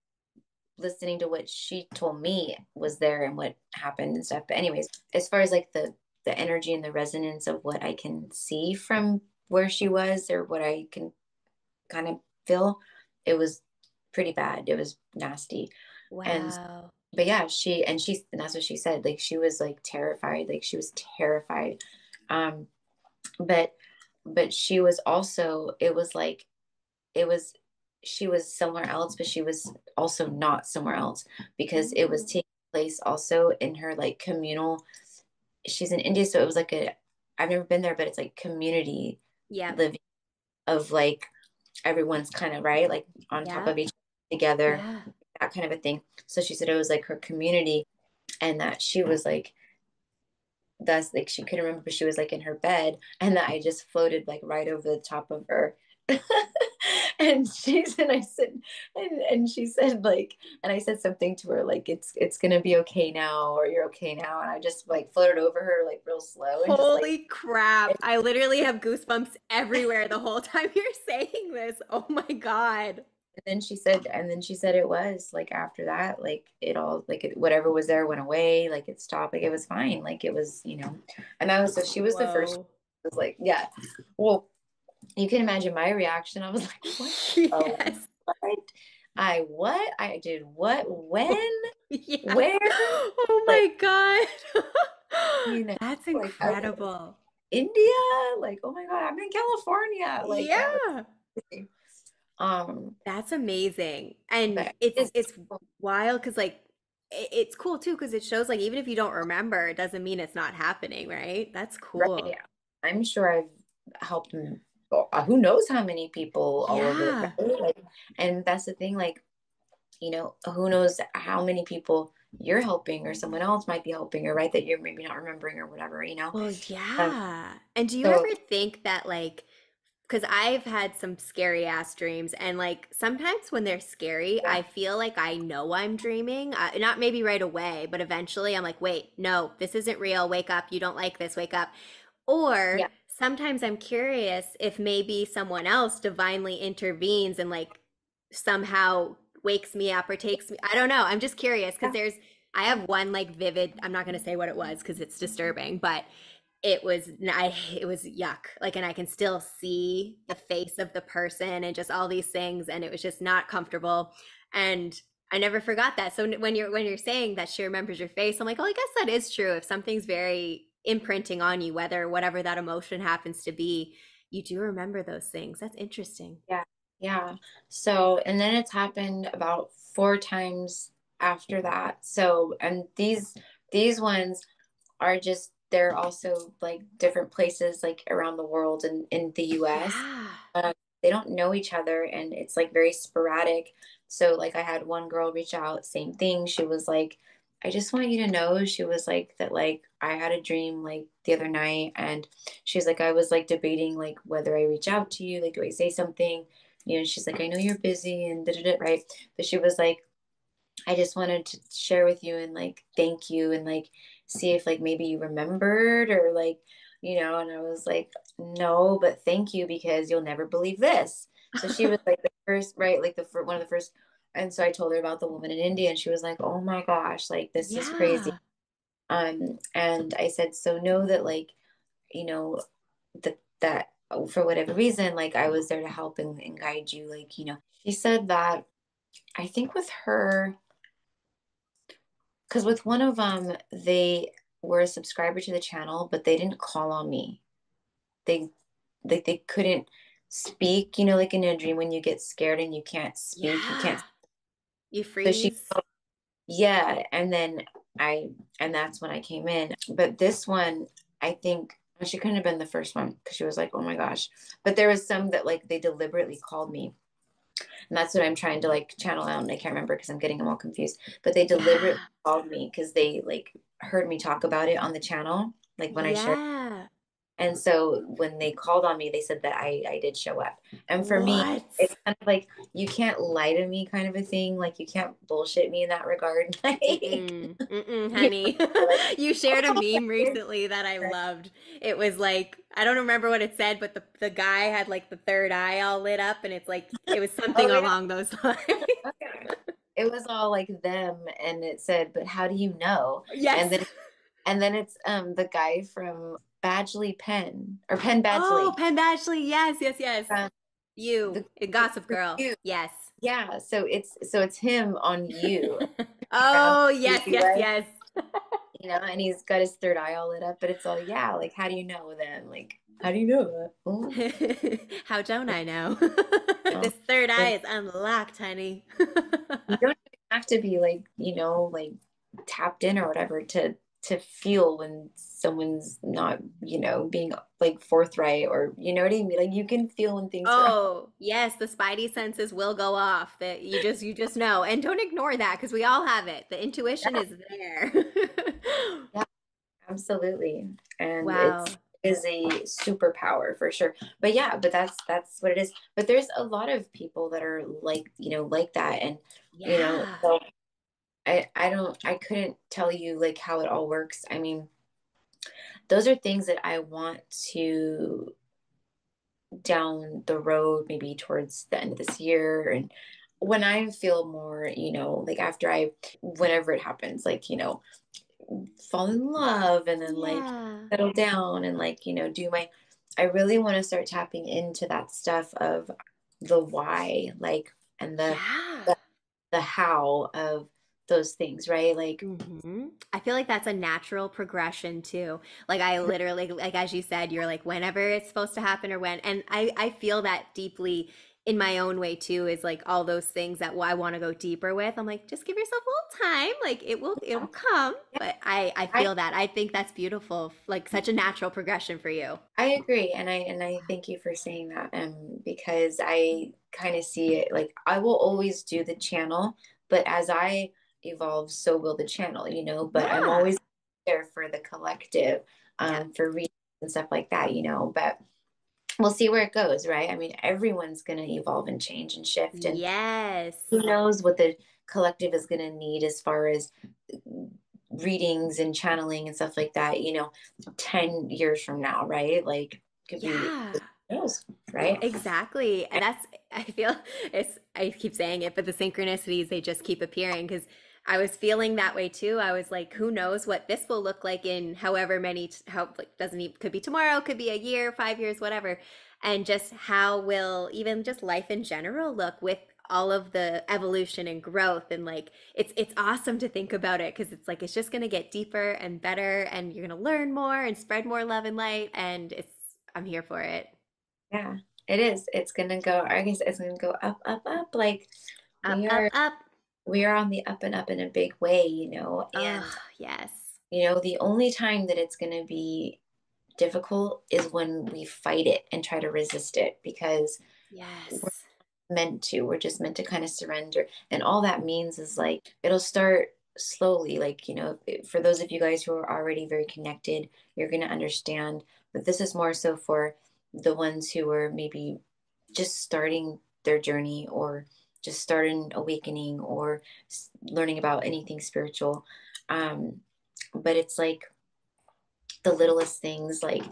listening to what she told me was there and what happened and stuff. But anyways, as far as like the energy and the resonance of what I can see from where she was or what I can kind of feel, it was pretty bad. It was nasty. And Wow. but yeah, and that's what she said. Like she was like terrified. Like she was terrified. Um, but she was also, it was like it was she was somewhere else, but she was also not somewhere else because it was Mm. taking place also in her like communal. She's in India, so it was like I've never been there, but it's like community Yep. living of like everyone's kind of right, like on top of Yep. each other together, Yeah. that kind of a thing. So she said it was like her community, and that she was like thus like she couldn't remember, but she was like in her bed, and that I just floated like right over the top of her, And I said, and she said like, and I said something to her like, it's gonna be okay now, or you're okay now. And I just like floated over her like real slow and just like, Holy crap. I literally have goosebumps everywhere the whole time you're saying this. Oh my God. and then she said it was like after that, like it all like whatever was there went away, like it stopped, like it was fine, like it was, and I was so she was the first. Whoa. I was like, yeah, well, you can imagine my reaction. I was like, what? Oh, Yes. what? What? I did what? When? Yeah. Where? Oh Like, my God. you know, That's like I was incredible. India. Like, oh my God, I'm in California. Like that was Yeah. crazy. Um, That's amazing. And but it's wild because like it's cool too because it shows like even if you don't remember, it doesn't mean it's not happening, right? That's right. cool. I'm sure I've helped who knows how many people all over, Yeah. right? Like, and that's the thing, like, who knows how many people you're helping or someone else might be helping, or right, that you're maybe not remembering or whatever. Well, Um, yeah. And do you so ever think that like because I've had some scary ass dreams, and like sometimes when they're scary, yeah, I feel like I know I'm dreaming. Not maybe right away, but eventually I'm like, wait, no, this isn't real. Wake up. You don't like this. Wake up. Or yeah, sometimes I'm curious if maybe someone else divinely intervenes and like somehow wakes me up or takes me. I don't know. I'm just curious because yeah, I have one like vivid, I'm not going to say what it was because it's disturbing, but it was yuck. Like, and I can still see the face of the person and just all these things. And it was just not comfortable. And I never forgot that. So when you're saying that she remembers your face, I'm like, oh, I guess that is true. If something's very imprinting on you, whatever that emotion happens to be, you do remember those things. That's interesting. yeah, yeah. So, and then it's happened about 4 times after that. So, and these ones are just, they're also like different places like around the world and in the US. Yeah. Um, they don't know each other, and it's like very sporadic. So like I had one girl reach out, same thing. She was like, I just want you to know, she was like, that like I had a dream like the other night, and she's like, I was like debating like whether I reach out to you, like do I say something? She's like, I know you're busy and da da da, right? But she was like, I just wanted to share with you and like thank you and like see if like maybe you remembered, or like, and I was like, no, but thank you because you'll never believe this. So she was like the first, right? Like one of the first. And so I told her about the woman in India, and she was like, oh my gosh, like this is crazy. Yeah. And I said, so know that like, that for whatever reason, like I was there to help and guide you. Like, she said that I think with her, because with one of them, they were a subscriber to the channel, but they didn't call on me. They they couldn't speak, like in a dream when you get scared and you can't speak, you Yeah. can't. You So she, freeze. yeah, and then I, and that's when I came in. But this one, I think she couldn't have been the first one because she was like, oh my gosh. But there was some that like they deliberately called me. And that's what I'm trying to like channel out. And I can't remember because I'm getting them all confused. But they deliberately Yeah. called me because they like heard me talk about it on the channel, like when I shared. Yeah. And so when they called on me, they said that I did show up. And for me, What? it's kind of like you can't lie to me kind of a thing. Like you can't bullshit me in that regard. Like, Mm-mm. Mm-mm, you honey. like, You shared a oh, meme recently that I loved. It was like, I don't remember what it said, but the guy had like the third eye all lit up, and it's like it was something oh yeah. along those lines. Okay. It was all like them, and it said, but how do you know? Yes. And then it's the guy from Badgley Penn, or Penn Oh, Badgley. Penn Badgley. Yes, yes, yes. Um, You, the Gossip for Girl. you. Yes. Yeah, so it's him on you. Around Oh, yes, you, yes, right? yes. And he's got his third eye all lit up, but it's all, yeah, like how do you know then? Like, how do you know that? Oh, How don't I know? no. This third eye Like, is unlocked, honey. you don't even have to be like, like tapped in or whatever to feel when someone's not, being like forthright, or you know what I mean? Like you can feel when things are off. Oh, yes, the spidey senses will go off. That you just know. And don't ignore that because we all have it. The intuition Yeah, is there. yeah, absolutely. And it's Wow. is a superpower for sure. But yeah, but that's what it is. But there's a lot of people that are like, like that. And, Yeah. so I couldn't tell you like how it all works. I mean, those are things that I want to down the road, maybe towards the end of this year. And when I feel more, like after whenever it happens, like, fall in love and then like Yeah. settle down and like, I really want to start tapping into that stuff of the why, like, and Yeah. the, the how of those things, right? Like, I feel like that's a natural progression too. Like I literally, like as you said, you're like whenever it's supposed to happen or when, and I feel that deeply in my own way too. Is like all those things that I want to go deeper with. I'm like, just give yourself a little time. Like it will come. yeah, But I I feel that. I think that's beautiful. Like such a natural progression for you. I agree, and I thank you for saying that. Because I kind of see it like I will always do the channel, but as I evolve, so will the channel, But I'm Yeah. always there for the collective, Yeah. for readings and stuff like that, But we'll see where it goes, right? I mean, everyone's going to evolve and change and shift, and Yes. who knows what the collective is going to need as far as readings and channeling and stuff like that, 10 years from now, right? Like, could be, Yeah. who knows, right? Exactly. And that's, I feel I keep saying it, but the synchronicities, they just keep appearing because I was feeling that way too. I was like, who knows what this will look like in however many, how, like, doesn't even, could be tomorrow, could be a year, 5 years, whatever. And just how will even just life in general look with all of the evolution and growth. And like, it's awesome to think about it because it's like, it's just going to get deeper and better and you're going to learn more and spread more love and light. And I'm here for it. Yeah, it is. It's gonna go, I guess it's gonna go up, up, up. Like Up, we up, are up. we are on the up and up in a big way, and Oh, yes. the only time that it's gonna be difficult is when we fight it and try to resist it because Yes. we're just meant to kind of surrender. And all that means is like it'll start slowly, like, for those of you guys who are already very connected, you're going to understand. But this is more so for the ones who are maybe just starting their journey or just starting awakening or learning about anything spiritual. But it's like the littlest things, like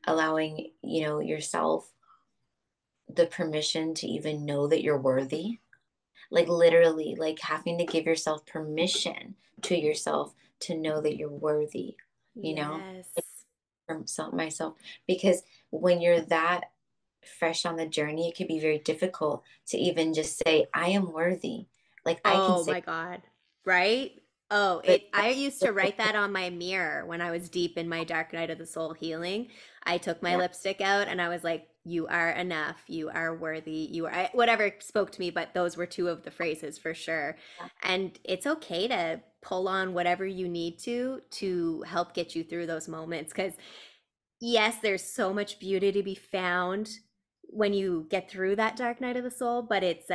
allowing, yourself the permission to even know that you're worthy, like literally, like having to give yourself permission to yourself to know that you're worthy, you know like Yes. from myself, because when you're that fresh on the journey, it can be very difficult to even just say I am worthy. Like I can Oh say, my God. Right? Oh, but I used to write that on my mirror when I was deep in my dark night of the soul healing. I took my yeah, lipstick out and I was like, you are enough. You are worthy. Whatever spoke to me, but those were two of the phrases for sure. And it's okay to pull on whatever you need to help get you through those moments. Because yes, there's so much beauty to be found when you get through that dark night of the soul, but it's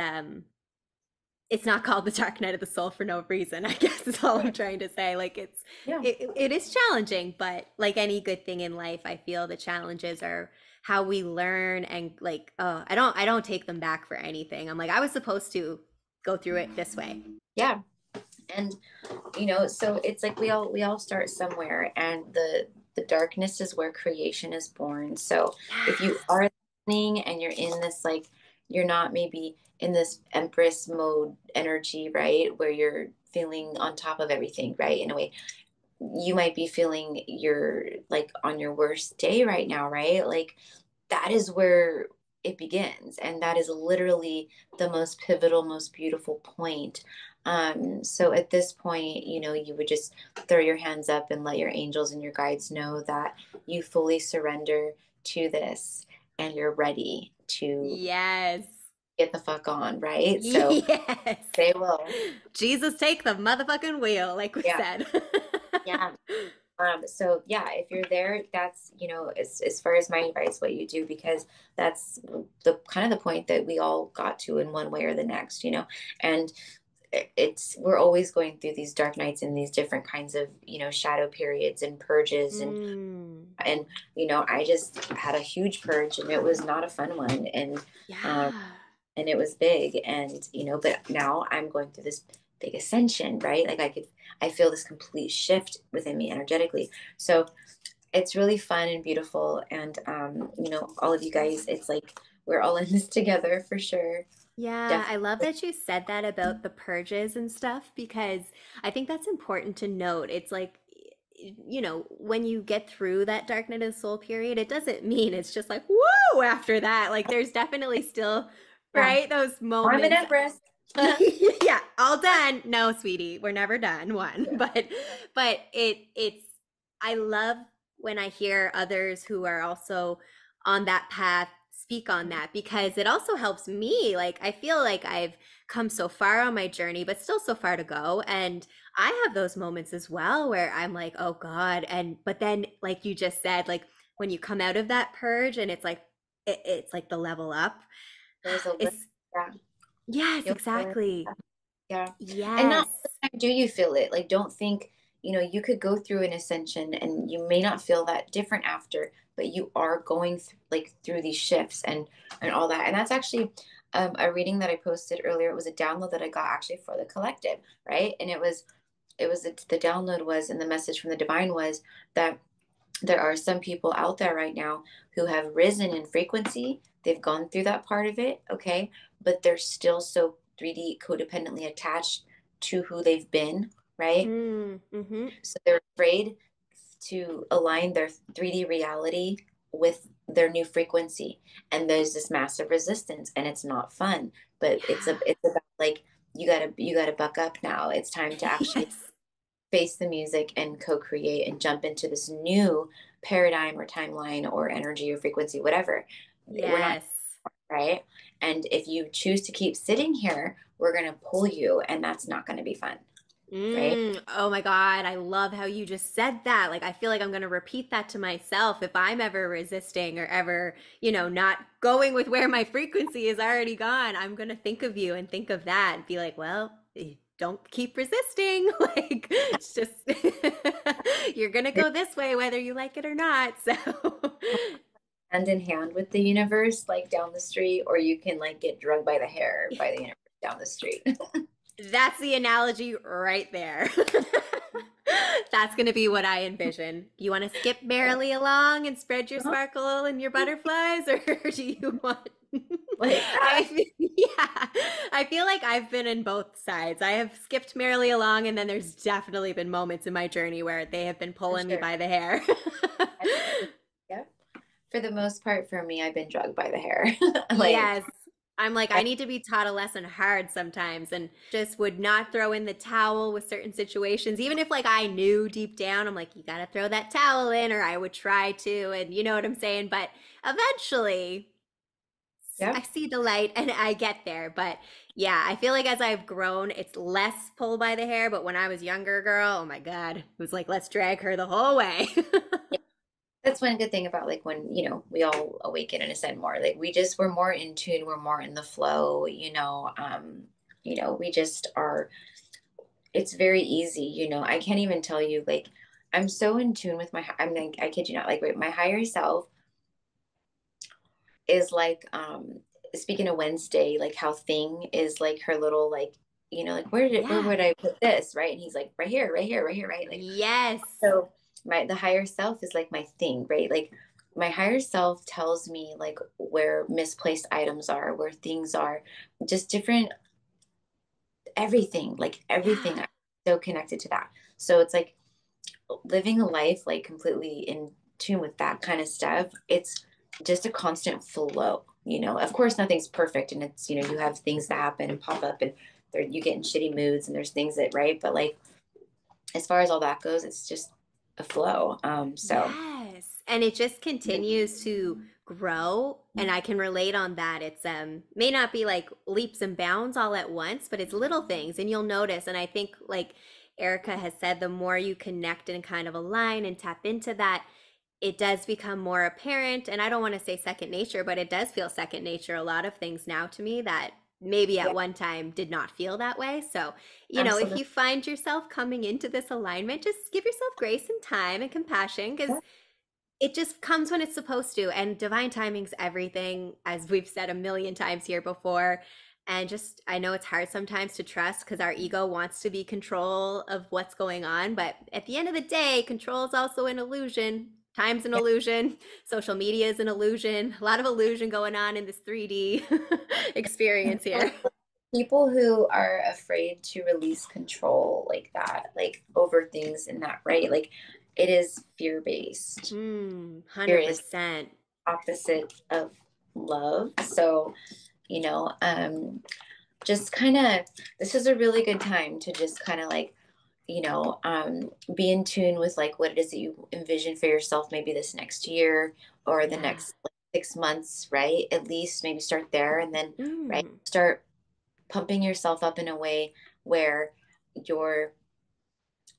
not called the dark night of the soul for no reason, I guess is all I'm trying to say. Like yeah, it is challenging, but like any good thing in life, I feel the challenges are how we learn and like I don't take them back for anything. I'm like I was supposed to go through it this way. yeah. And so it's like we all start somewhere, and the darkness is where creation is born. So if you Yes. are listening and you're in this, like, you're not maybe in this empress mode energy, right, where you're feeling on top of everything, right, in a way, you might be feeling you're like on your worst day right now, right? Like that is where it begins, and that is literally the most pivotal, most beautiful point. So at this point, you would just throw your hands up and let your angels and your guides know that you fully surrender to this and you're ready to Yes. get the fuck on, right? So Yes. they will. Jesus take the motherfucking wheel, like we Yeah. said. Yeah. So yeah, if you're there, that's, as far as my advice, what you do, because that's the kind of the point that we all got to in one way or the next, and we're always going through these dark nights and these different kinds of, shadow periods and purges, Mm, and I just had a huge purge, and it was not a fun one, um yeah. and it was big, and but now I'm going through this big ascension, right? Like I feel this complete shift within me energetically. So it's really fun and beautiful, and all of you guys, it's like we're all in this together for sure. Yeah, I love Definitely. that you said that about the purges and stuff because I think that's important to note. It's like, when you get through that dark night of the soul period, it doesn't mean it's just like, whoa, after that. Like, there's definitely still, Yeah, right, those I'm an moments. empress. Yeah, all done. No, sweetie, we're never done. One, Yeah. but it's I love when I hear others who are also on that path speak on that because it also helps me. Like I feel like I've come so far on my journey, but still so far to go. And I have those moments as well where I'm like, oh God. And but then like you just said, like when you come out of that purge and it's like it's like the level up. There's a little, It's yeah, yes, you'll feel it. exactly. Yeah. And not Yes. all the time do you feel it. Like, don't think, you could go through an ascension and you may not feel that different after, but you are going like through these shifts and all that. And that's actually a reading that I posted earlier. It was a download that I got actually for the collective, right? And the download was, and the message from the divine was that there are some people out there right now who have risen in frequency. They've gone through that part of it, okay? But they're still so 3D codependently attached to who they've been, right? Mm, mm-hmm. So they're afraid to align their 3D reality with their new frequency. And there's this massive resistance, and it's not fun, but Yeah. it's about like you gotta buck up now. It's time to actually Yes. face the music and co-create and jump into this new paradigm or timeline or energy or frequency, whatever. We're not, Yes. right? And if you choose to keep sitting here, we're going to pull you, and that's not going to be fun, right? Oh my God. I love how you just said that. Like, I feel like I'm going to repeat that to myself if I'm ever resisting or ever, not going with where my frequency is already gone. I'm going to think of you and think of that and be like, well, don't keep resisting. Like, it's just, you're going to go this way, whether you like it or not. So, Hand in hand with the universe, like down the street, or you can like get drugged by the hair by the universe down the street. that's the analogy right there. That's going to be what I envision. You want to skip merrily along and spread your sparkle and your butterflies, or do you want? Like, Yeah, I feel like I've been in both sides. I have skipped merrily along, and then there's definitely been moments in my journey where they have been for pulling me sure. by the hair. Yeah. For the most part, for me, I've been drugged by the hair. Like, Yes. I'm like, I need to be taught a lesson hard sometimes and just would not throw in the towel with certain situations. Even if like I knew deep down, I'm like, you got to throw that towel in, or I would try to. And you know what I'm saying? But eventually yeah, I see the light and I get there. But yeah, I feel like as I've grown, it's less pull by the hair. But when I was younger, girl, oh my God, it was like, let's drag her the whole way. that's one good thing about like when we all awaken and ascend more, like we're more in tune, we're more in the flow, we just are. It's very easy, I can't even tell you, like, I'm so in tune with I'm like, I kid you not, like, wait, my higher self is like, speaking of Wednesday, like how Thing is like her little, like, like, where Yeah. would I put this, right? And he's like, right here, right here, right here, right, like. Yes. So the higher self is like my thing, right? Like my higher self tells me like where misplaced items are, where things are, just different, everything, like everything. Yeah. I'm so connected to that. So it's like living a life like completely in tune with that kind of stuff. It's just a constant flow. Of course nothing's perfect, and it's, you have things that happen and pop up, and you get in shitty moods, and there's things that, right, but like as far as all that goes, it's just a flow. So Yes. And it just continues to grow. And I can relate on that. It's may not be like leaps and bounds all at once, but it's little things and you'll notice. And I think like Erica has said, the more you connect and kind of align and tap into that, it does become more apparent. And I don't want to say second nature, but it does feel second nature. A lot of things now to me that maybe at Yeah, one time did not feel that way. So, if absolutely. you find yourself coming into this alignment, just give yourself grace and time and compassion because Yeah. it just comes when it's supposed to. And divine timing's everything, as we've said a million times here before. And just, I know it's hard sometimes to trust because our ego wants to be control of what's going on. But at the end of the day, control is also an illusion. Time's an Yeah. illusion. Social media is an illusion. A lot of illusion going on in this 3D experience And here. people who are afraid to release control like that, like over things in that, right? Like it is fear based. Fear is 100%. opposite of love. So, you know, just kind of, this is a really good time to just kind of like, be in tune with like what it is that you envision for yourself, maybe this next year or the Yeah. next like, 6 months, right? At least maybe start there and then, right, Mm. start pumping yourself up in a way where you're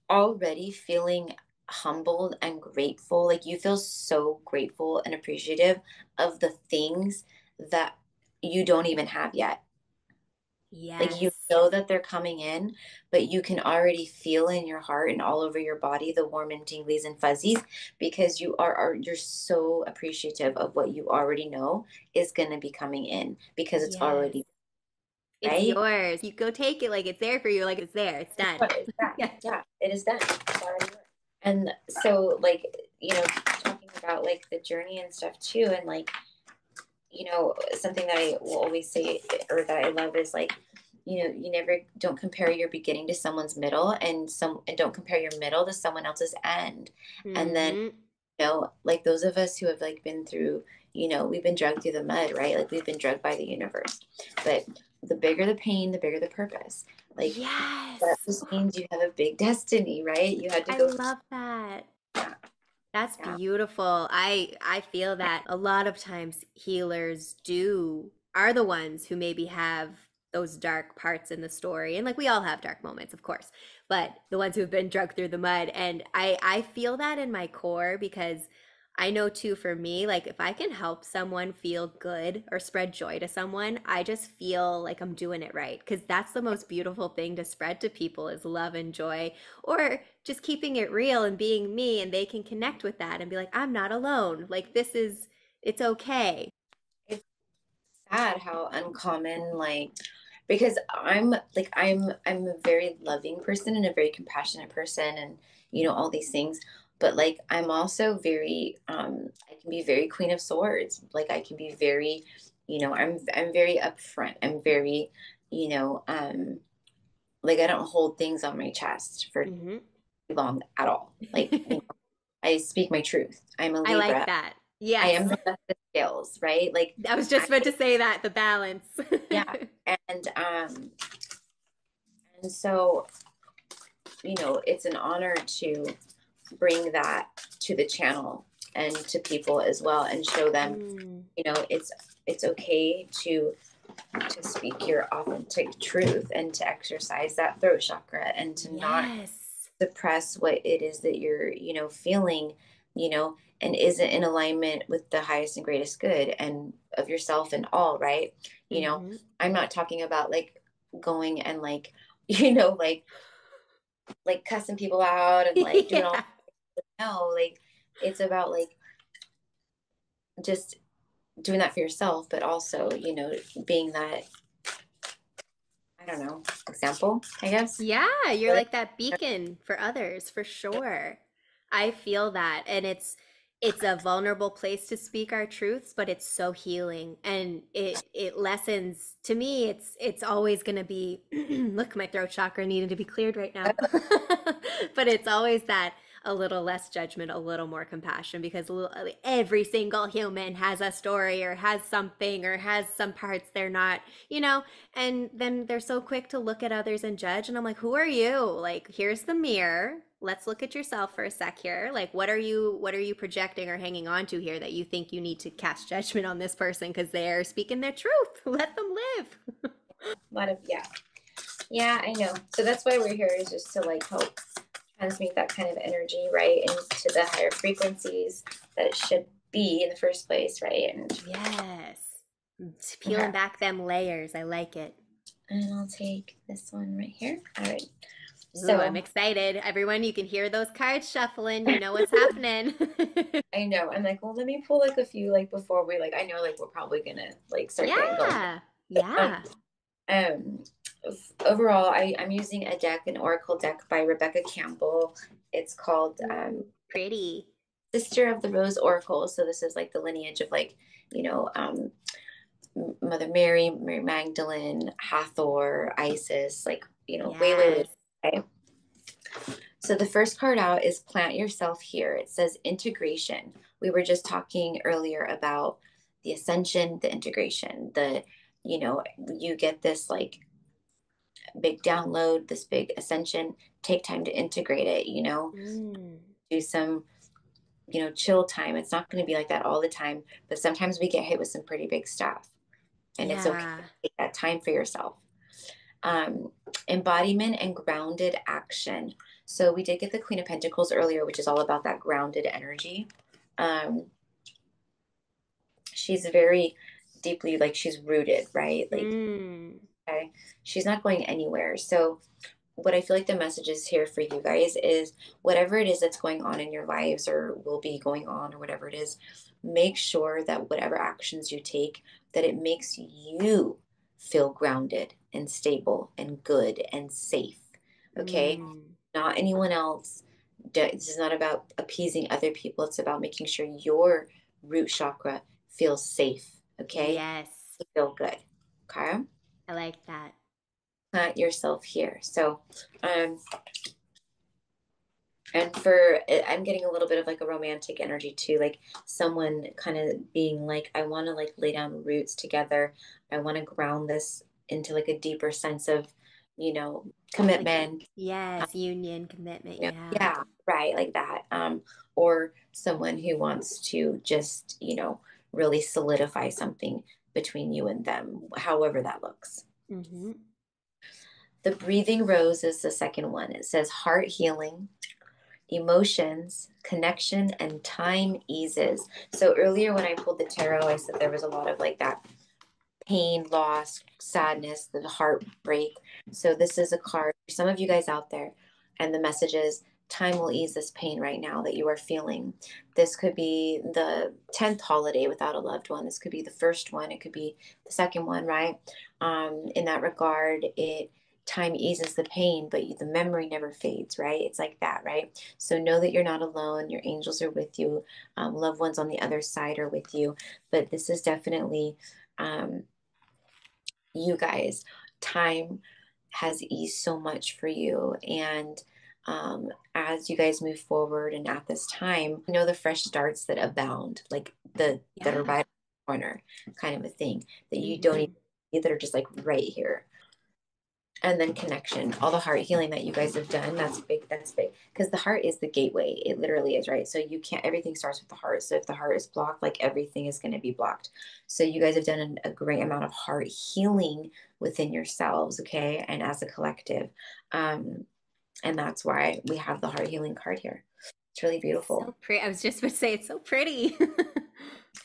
already feeling humbled and grateful. Like you feel so grateful and appreciative of the things that you don't even have yet. Like you Yes. know that they're coming in, but you can already feel in your heart and all over your body the warm and tinglies and fuzzies because you're so appreciative of what you already know is going to be coming in because it's Yes. already It's right. yours. You go take it like it's there for you, like it's there. It's done. It's that. Yeah. Yeah, it is done. It's already yours. And so, like, talking about like the journey and stuff too, and like, something that I will always say or that I love is like, you never don't compare your beginning to someone's middle and don't compare your middle to someone else's end. And then, Mm-hmm. like those of us who have like been through, we've been drugged through the mud, right? Like we've been drugged by the universe. But the bigger the pain, the bigger the purpose. Like that Yes. just means you have a big destiny, right? You had to I go. love that. Yeah, That's yeah, beautiful. I feel that a lot of times healers do are the ones who maybe have those dark parts in the story. And like we all have dark moments, of course, but the ones who've been dragged through the mud. And I feel that in my core because I know too for me, like if I can help someone feel good or spread joy to someone, I just feel like I'm doing it right. Because that's the most beautiful thing to spread to people is love and joy or just keeping it real and being me and they can connect with that and be like I'm not alone, like it's okay. it's sad how uncommon like because I'm a very loving person and a very compassionate person and all these things, but like I'm also very I can be very Queen of Swords. Like I can be very, I'm very upfront. I'm very, you know um like I don't hold things on my chest for too Hmm. long at all. Like, I speak my truth. I'm a I like Libra. that. I Yes. am the best of scales, right? Like I was I just about to say that the balance. yeah. And so, it's an honor to bring that to the channel and to people as well and show them, Mm, it's okay to speak your authentic truth and to exercise that throat chakra and to not yes. suppress what it is that you're, feeling, and isn't in alignment with the highest and greatest good and of yourself and all, right? Hmm. I'm not talking about like going and like, like cussing people out and like doing all Yeah. no, like it's about like just doing that for yourself, but also, being that, I don't know, example, I guess. Yeah, you're But like that beacon for others, for sure. I feel that. And it's a vulnerable place to speak our truths, but it's so healing. And it lessens to me, it's always gonna be look, my throat chakra needed to be cleared right now. But it's always that a little less judgment, a little more compassion because every single human has a story or has something or has some parts they're not, you know, and then they're so quick to look at others and judge. And I'm like, who are you? Like, here's the mirror. Let's look at yourself for a sec here. Like, what are you projecting or hanging on to here that you think you need to cast judgment on this person because they're speaking their truth? Let them live. a lot of yeah, I know. So that's why we're here, is just to like help transmute that kind of energy right into the higher frequencies that it should be in the first place, right? And Yes. It's Okay. peeling back them layers. I like it. And I'll take this one right here. All right. Ooh, I'm So excited. Everyone, you can hear those cards shuffling. You know what's happening. I know. I'm like, well, let me pull like a few like before we like I know like we're probably gonna like start getting going. Yeah. Um, Yeah. um Overall, I'm using a deck, an oracle deck by Rebecca Campbell. It's called Ooh, pretty. Sister of the Rose Oracle. So this is like the lineage of like, you know, Mother Mary, Mary Magdalene, Hathor, Isis, like, way, way, way. Yes. Okay. So the first card out is Plant Yourself Here. It says integration. We were just talking earlier about the ascension, the integration, you get this like big download, this big ascension, take time to integrate it, Mm. do some, chill time. It's not going to be like that all the time, but sometimes we get hit with some pretty big stuff, and it's okay Yeah. to take that time for yourself. um, Embodiment and grounded action. So we did get the Queen of Pentacles earlier, which is all about that grounded energy. Um, she's very deeply like she's rooted, right? Like, Mm. okay, she's not going anywhere. So what I feel like the message is here for you guys is whatever it is that's going on in your lives or will be going on or whatever it is, make sure that whatever actions you take, that it makes you feel grounded and stable and good and safe. Okay? Mm. Not anyone else. This is not about appeasing other people. It's about making sure your root chakra feels safe. Okay? Yes. You feel good. Okay? I like that. Plant yourself here. So, um, and for I'm getting a little bit of like a romantic energy too, like someone kind of being like, I want to like lay down roots together. I want to ground this into like a deeper sense of, Like, commitment. yes, union, commitment. Yeah. Yeah, right, like that. Or someone who wants to just, really solidify something between you and them, however that looks. Mm-hmm. The breathing rose is the second one. It says heart healing, emotions, connection, and time eases. So earlier when I pulled the tarot, I said there was a lot of like that pain, loss, sadness, the heartbreak. So this is a card for some of you guys out there. And the message is time will ease this pain right now that you are feeling. This could be the 10th holiday without a loved one. This could be the first one. It could be the second one, right? In that regard, time eases the pain, but the memory never fades, right? It's like that, right? So know that you're not alone. Your angels are with you. Loved ones on the other side are with you. But this is definitely um, you guys. Time has eased so much for you. And as you guys move forward and at this time, the fresh starts that abound, like that are Yeah. right in the corner kind of a thing that you don't Mm-hmm. even see, that are just like right here. And then connection, all the heart healing that you guys have done, that's big, because the heart is the gateway. It literally is, right? So you can't, everything starts with the heart. So if the heart is blocked, like everything is going to be blocked. So you guys have done a great amount of heart healing within yourselves, okay, and as a collective. And that's why we have the heart healing card here. It's really beautiful. So pretty. I was just about to say it's so pretty.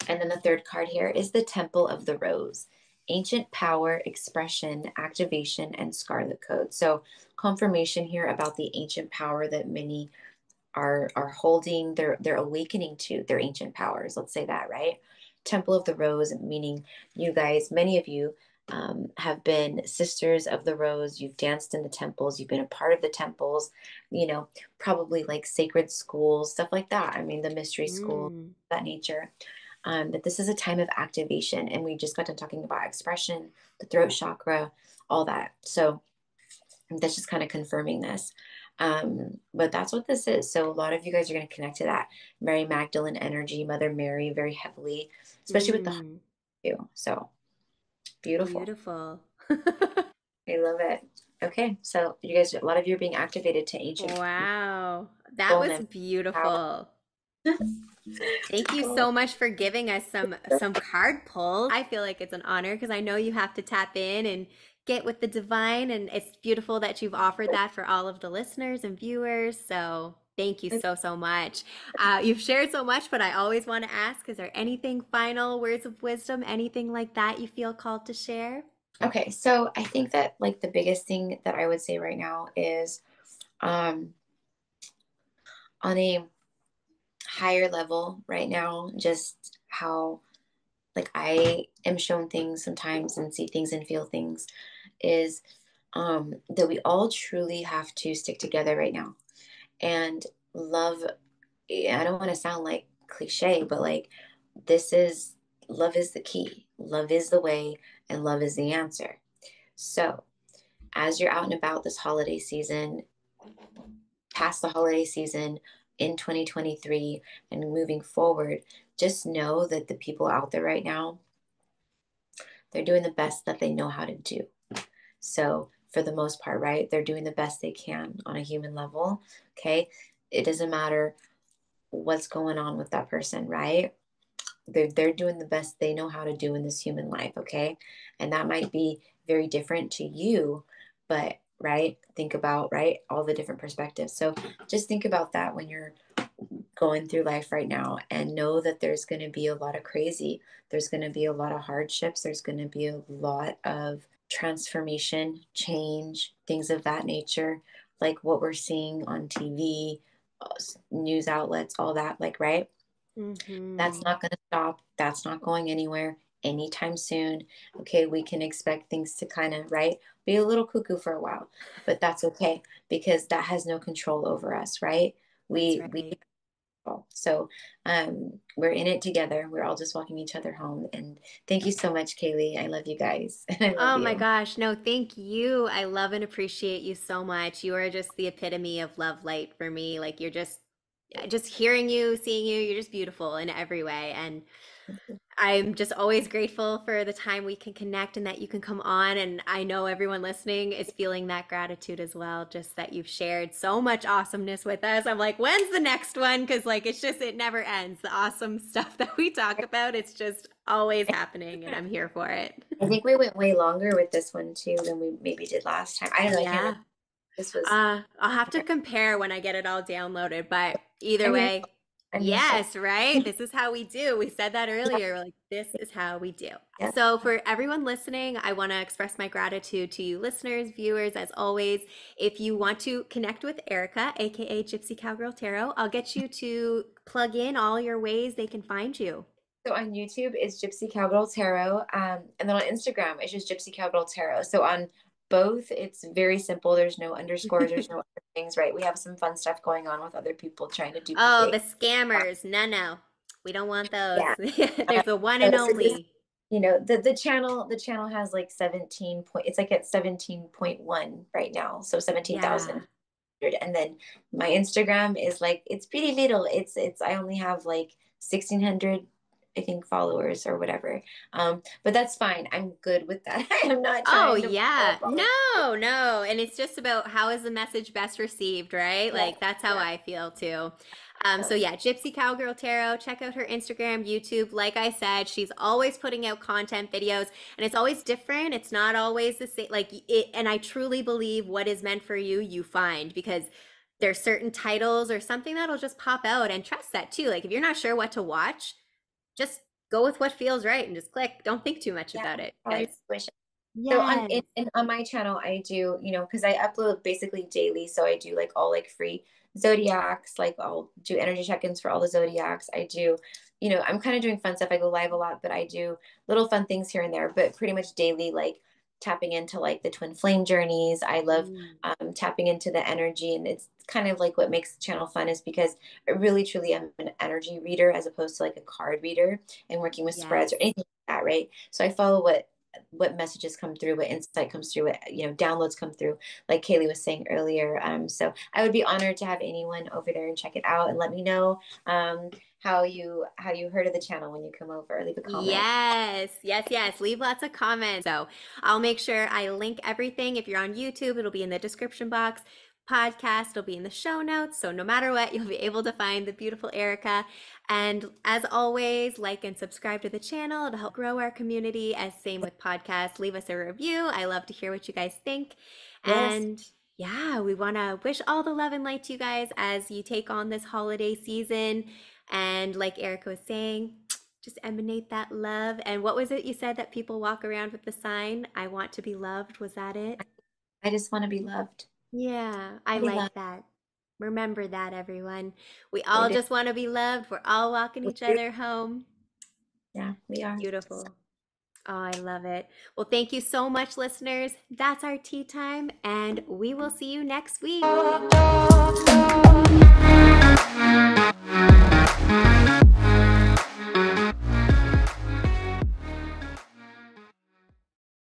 And then the third card here is the Temple of the Rose. Ancient power, expression, activation, and scarlet code. So confirmation here about the ancient power that many are holding, they're awakening to their ancient powers. Let's say that, right? Temple of the Rose, meaning you guys, many of you have been sisters of the rose. You've danced in the temples. You've been a part of the temples, probably like sacred schools, stuff like that. I mean, the mystery school, Mm. that nature. But this is a time of activation, and we just got done talking about expression, the throat chakra, all that. So that's just kind of confirming this. But that's what this is. So a lot of you guys are going to connect to that Mary Magdalene energy, Mother Mary, very heavily, especially with the heart Mm. too. So beautiful. Beautiful. I love it. Okay, so you guys, a lot of you are being activated to ancient Wow. That was soulness power. beautiful. Thank you so much for giving us some card pulls. I feel like it's an honor because I know you have to tap in and get with the divine, and it's beautiful that you've offered that for all of the listeners and viewers. So Thank you so, so much. You've shared so much, but I always want to ask, is there anything final, words of wisdom, anything like that you feel called to share? Okay, so I think that like the biggest thing that I would say right now is um on a higher level right now, just how like I am shown things sometimes and see things and feel things is that we all truly have to stick together right now and love. I don't want to sound like cliche, but like this is love is the key, love is the way, and love is the answer. So as you're out and about this holiday season, past the holiday season in 2023 and moving forward, just know that the people out there right now, they're doing the best that they know how to do. So, for the most part, right, they're doing the best they can on a human level. Okay. It doesn't matter what's going on with that person, right? They're doing the best they know how to do in this human life. Okay. And that might be very different to you, but right, think about, right, all the different perspectives. So, just think about that when you're going through life right now and know that there's going to be a lot of crazy. There's going to be a lot of hardships. There's going to be a lot of transformation, change, things of that nature, like what we're seeing on TV, news outlets, all that, like, right? That's Mm-hmm. not going to stop. That's not going anywhere anytime soon. Okay, we can expect things to kind of, right, be a little cuckoo for a while, but that's okay because that has no control over us, right? That's We right. so we're in it together. We're all just walking each other home. And thank you so much, Kaylee. I love you guys. And I love Oh my you. gosh. No, thank you. I love and appreciate you so much. You are just the epitome of love light for me. Like you're just hearing you, seeing you, you're just beautiful in every way. And I'm just always grateful for the time we can connect and that you can come on. And I know everyone listening is feeling that gratitude as well, just that you've shared so much awesomeness with us. I'm like, when's the next one? Because, like, it's just, it never ends. The awesome stuff that we talk about, it's just always happening, and I'm here for it. I think we went way longer with this one too than we maybe did last time. I don't know. I can't remember. Yeah. This was, I'll have to compare when I get it all downloaded, but either I mean, way, I'm here for yes, right? This is how we do. We said that earlier. Like, this is how we do. yeah. So, for everyone listening, I want to express my gratitude to you, listeners, viewers, as always. If you want to connect with Erica, aka Gypsy Cowgirl Tarot, I'll get you to plug in all your ways they can find you. So on YouTube, it's Gypsy Cowgirl Tarot. And then on Instagram, it's just Gypsy Cowgirl Tarot. So on both, it's very simple. There's no underscores, there's no other things, right? We have some fun stuff going on with other people trying to Oh, the duplicate. scammers. No, no. We don't want those. Yeah. There's the one and So just, only. the channel has like 17 point, it's like at 17.1 right now. So Yeah. 17,000. And then my Instagram is like it's pretty little. It's I only have like 1,600 I think followers or whatever. But that's fine. I'm good with that. I am not Oh, trying to blow yeah. up all of No, no. And it's just about how is the message best received, right? yeah, Like that's how yeah. I feel too. So So yeah, Gypsy Cowgirl Tarot, check out her Instagram, YouTube. Like I said, she's always putting out content videos and it's always different. It's not always the same like it, and I truly believe what is meant for you, you find because there's certain titles or something that'll just pop out and trust that too. Like if you're not sure what to watch, just go with what feels right and just click. Don't think too much yeah, about it always because wish. So on yes. on my channel, I do, because I upload basically daily. So I do like all like free zodiacs, like I'll do energy check-ins for all the zodiacs. I do, I'm kind of doing fun stuff. I go live a lot, but I do little fun things here and there, but pretty much daily, like tapping into like the twin flame journeys. I love Mm, tapping into the energy, and it's kind of like what makes the channel fun is because I really truly am an energy reader as opposed to like a card reader and working with spreads yes. or anything like that, right? So I follow what messages come through, what insight comes through, what downloads come through, like Kaylee was saying earlier. So I would be honored to have anyone over there and check it out and let me know how you heard of the channel when you come over. Leave a comment. Yes, yes, yes. Leave lots of comments. So I'll make sure I link everything. If you're on YouTube, it'll be in the description box. Podcast, it'll be in the show notes. So no matter what, you'll be able to find the beautiful Erica. And as always, like and subscribe to the channel to help grow our community. As same with podcasts, leave us a review. I love to hear what you guys think. Yes. And yeah, we want to wish all the love and light to you guys as you take on this holiday season. And like Erica was saying, just emanate that love. And what was it you said that people walk around with the sign? I want to be loved. Was that it? I just want to be loved. Yeah, I Be loved. like that. Remember that, everyone. We We all do. just want to be loved. We're all walking We each do. other home. Yeah, we are. Beautiful. Oh, I love it. Well, thank you so much, listeners. That's our tea time, and we will see you next week.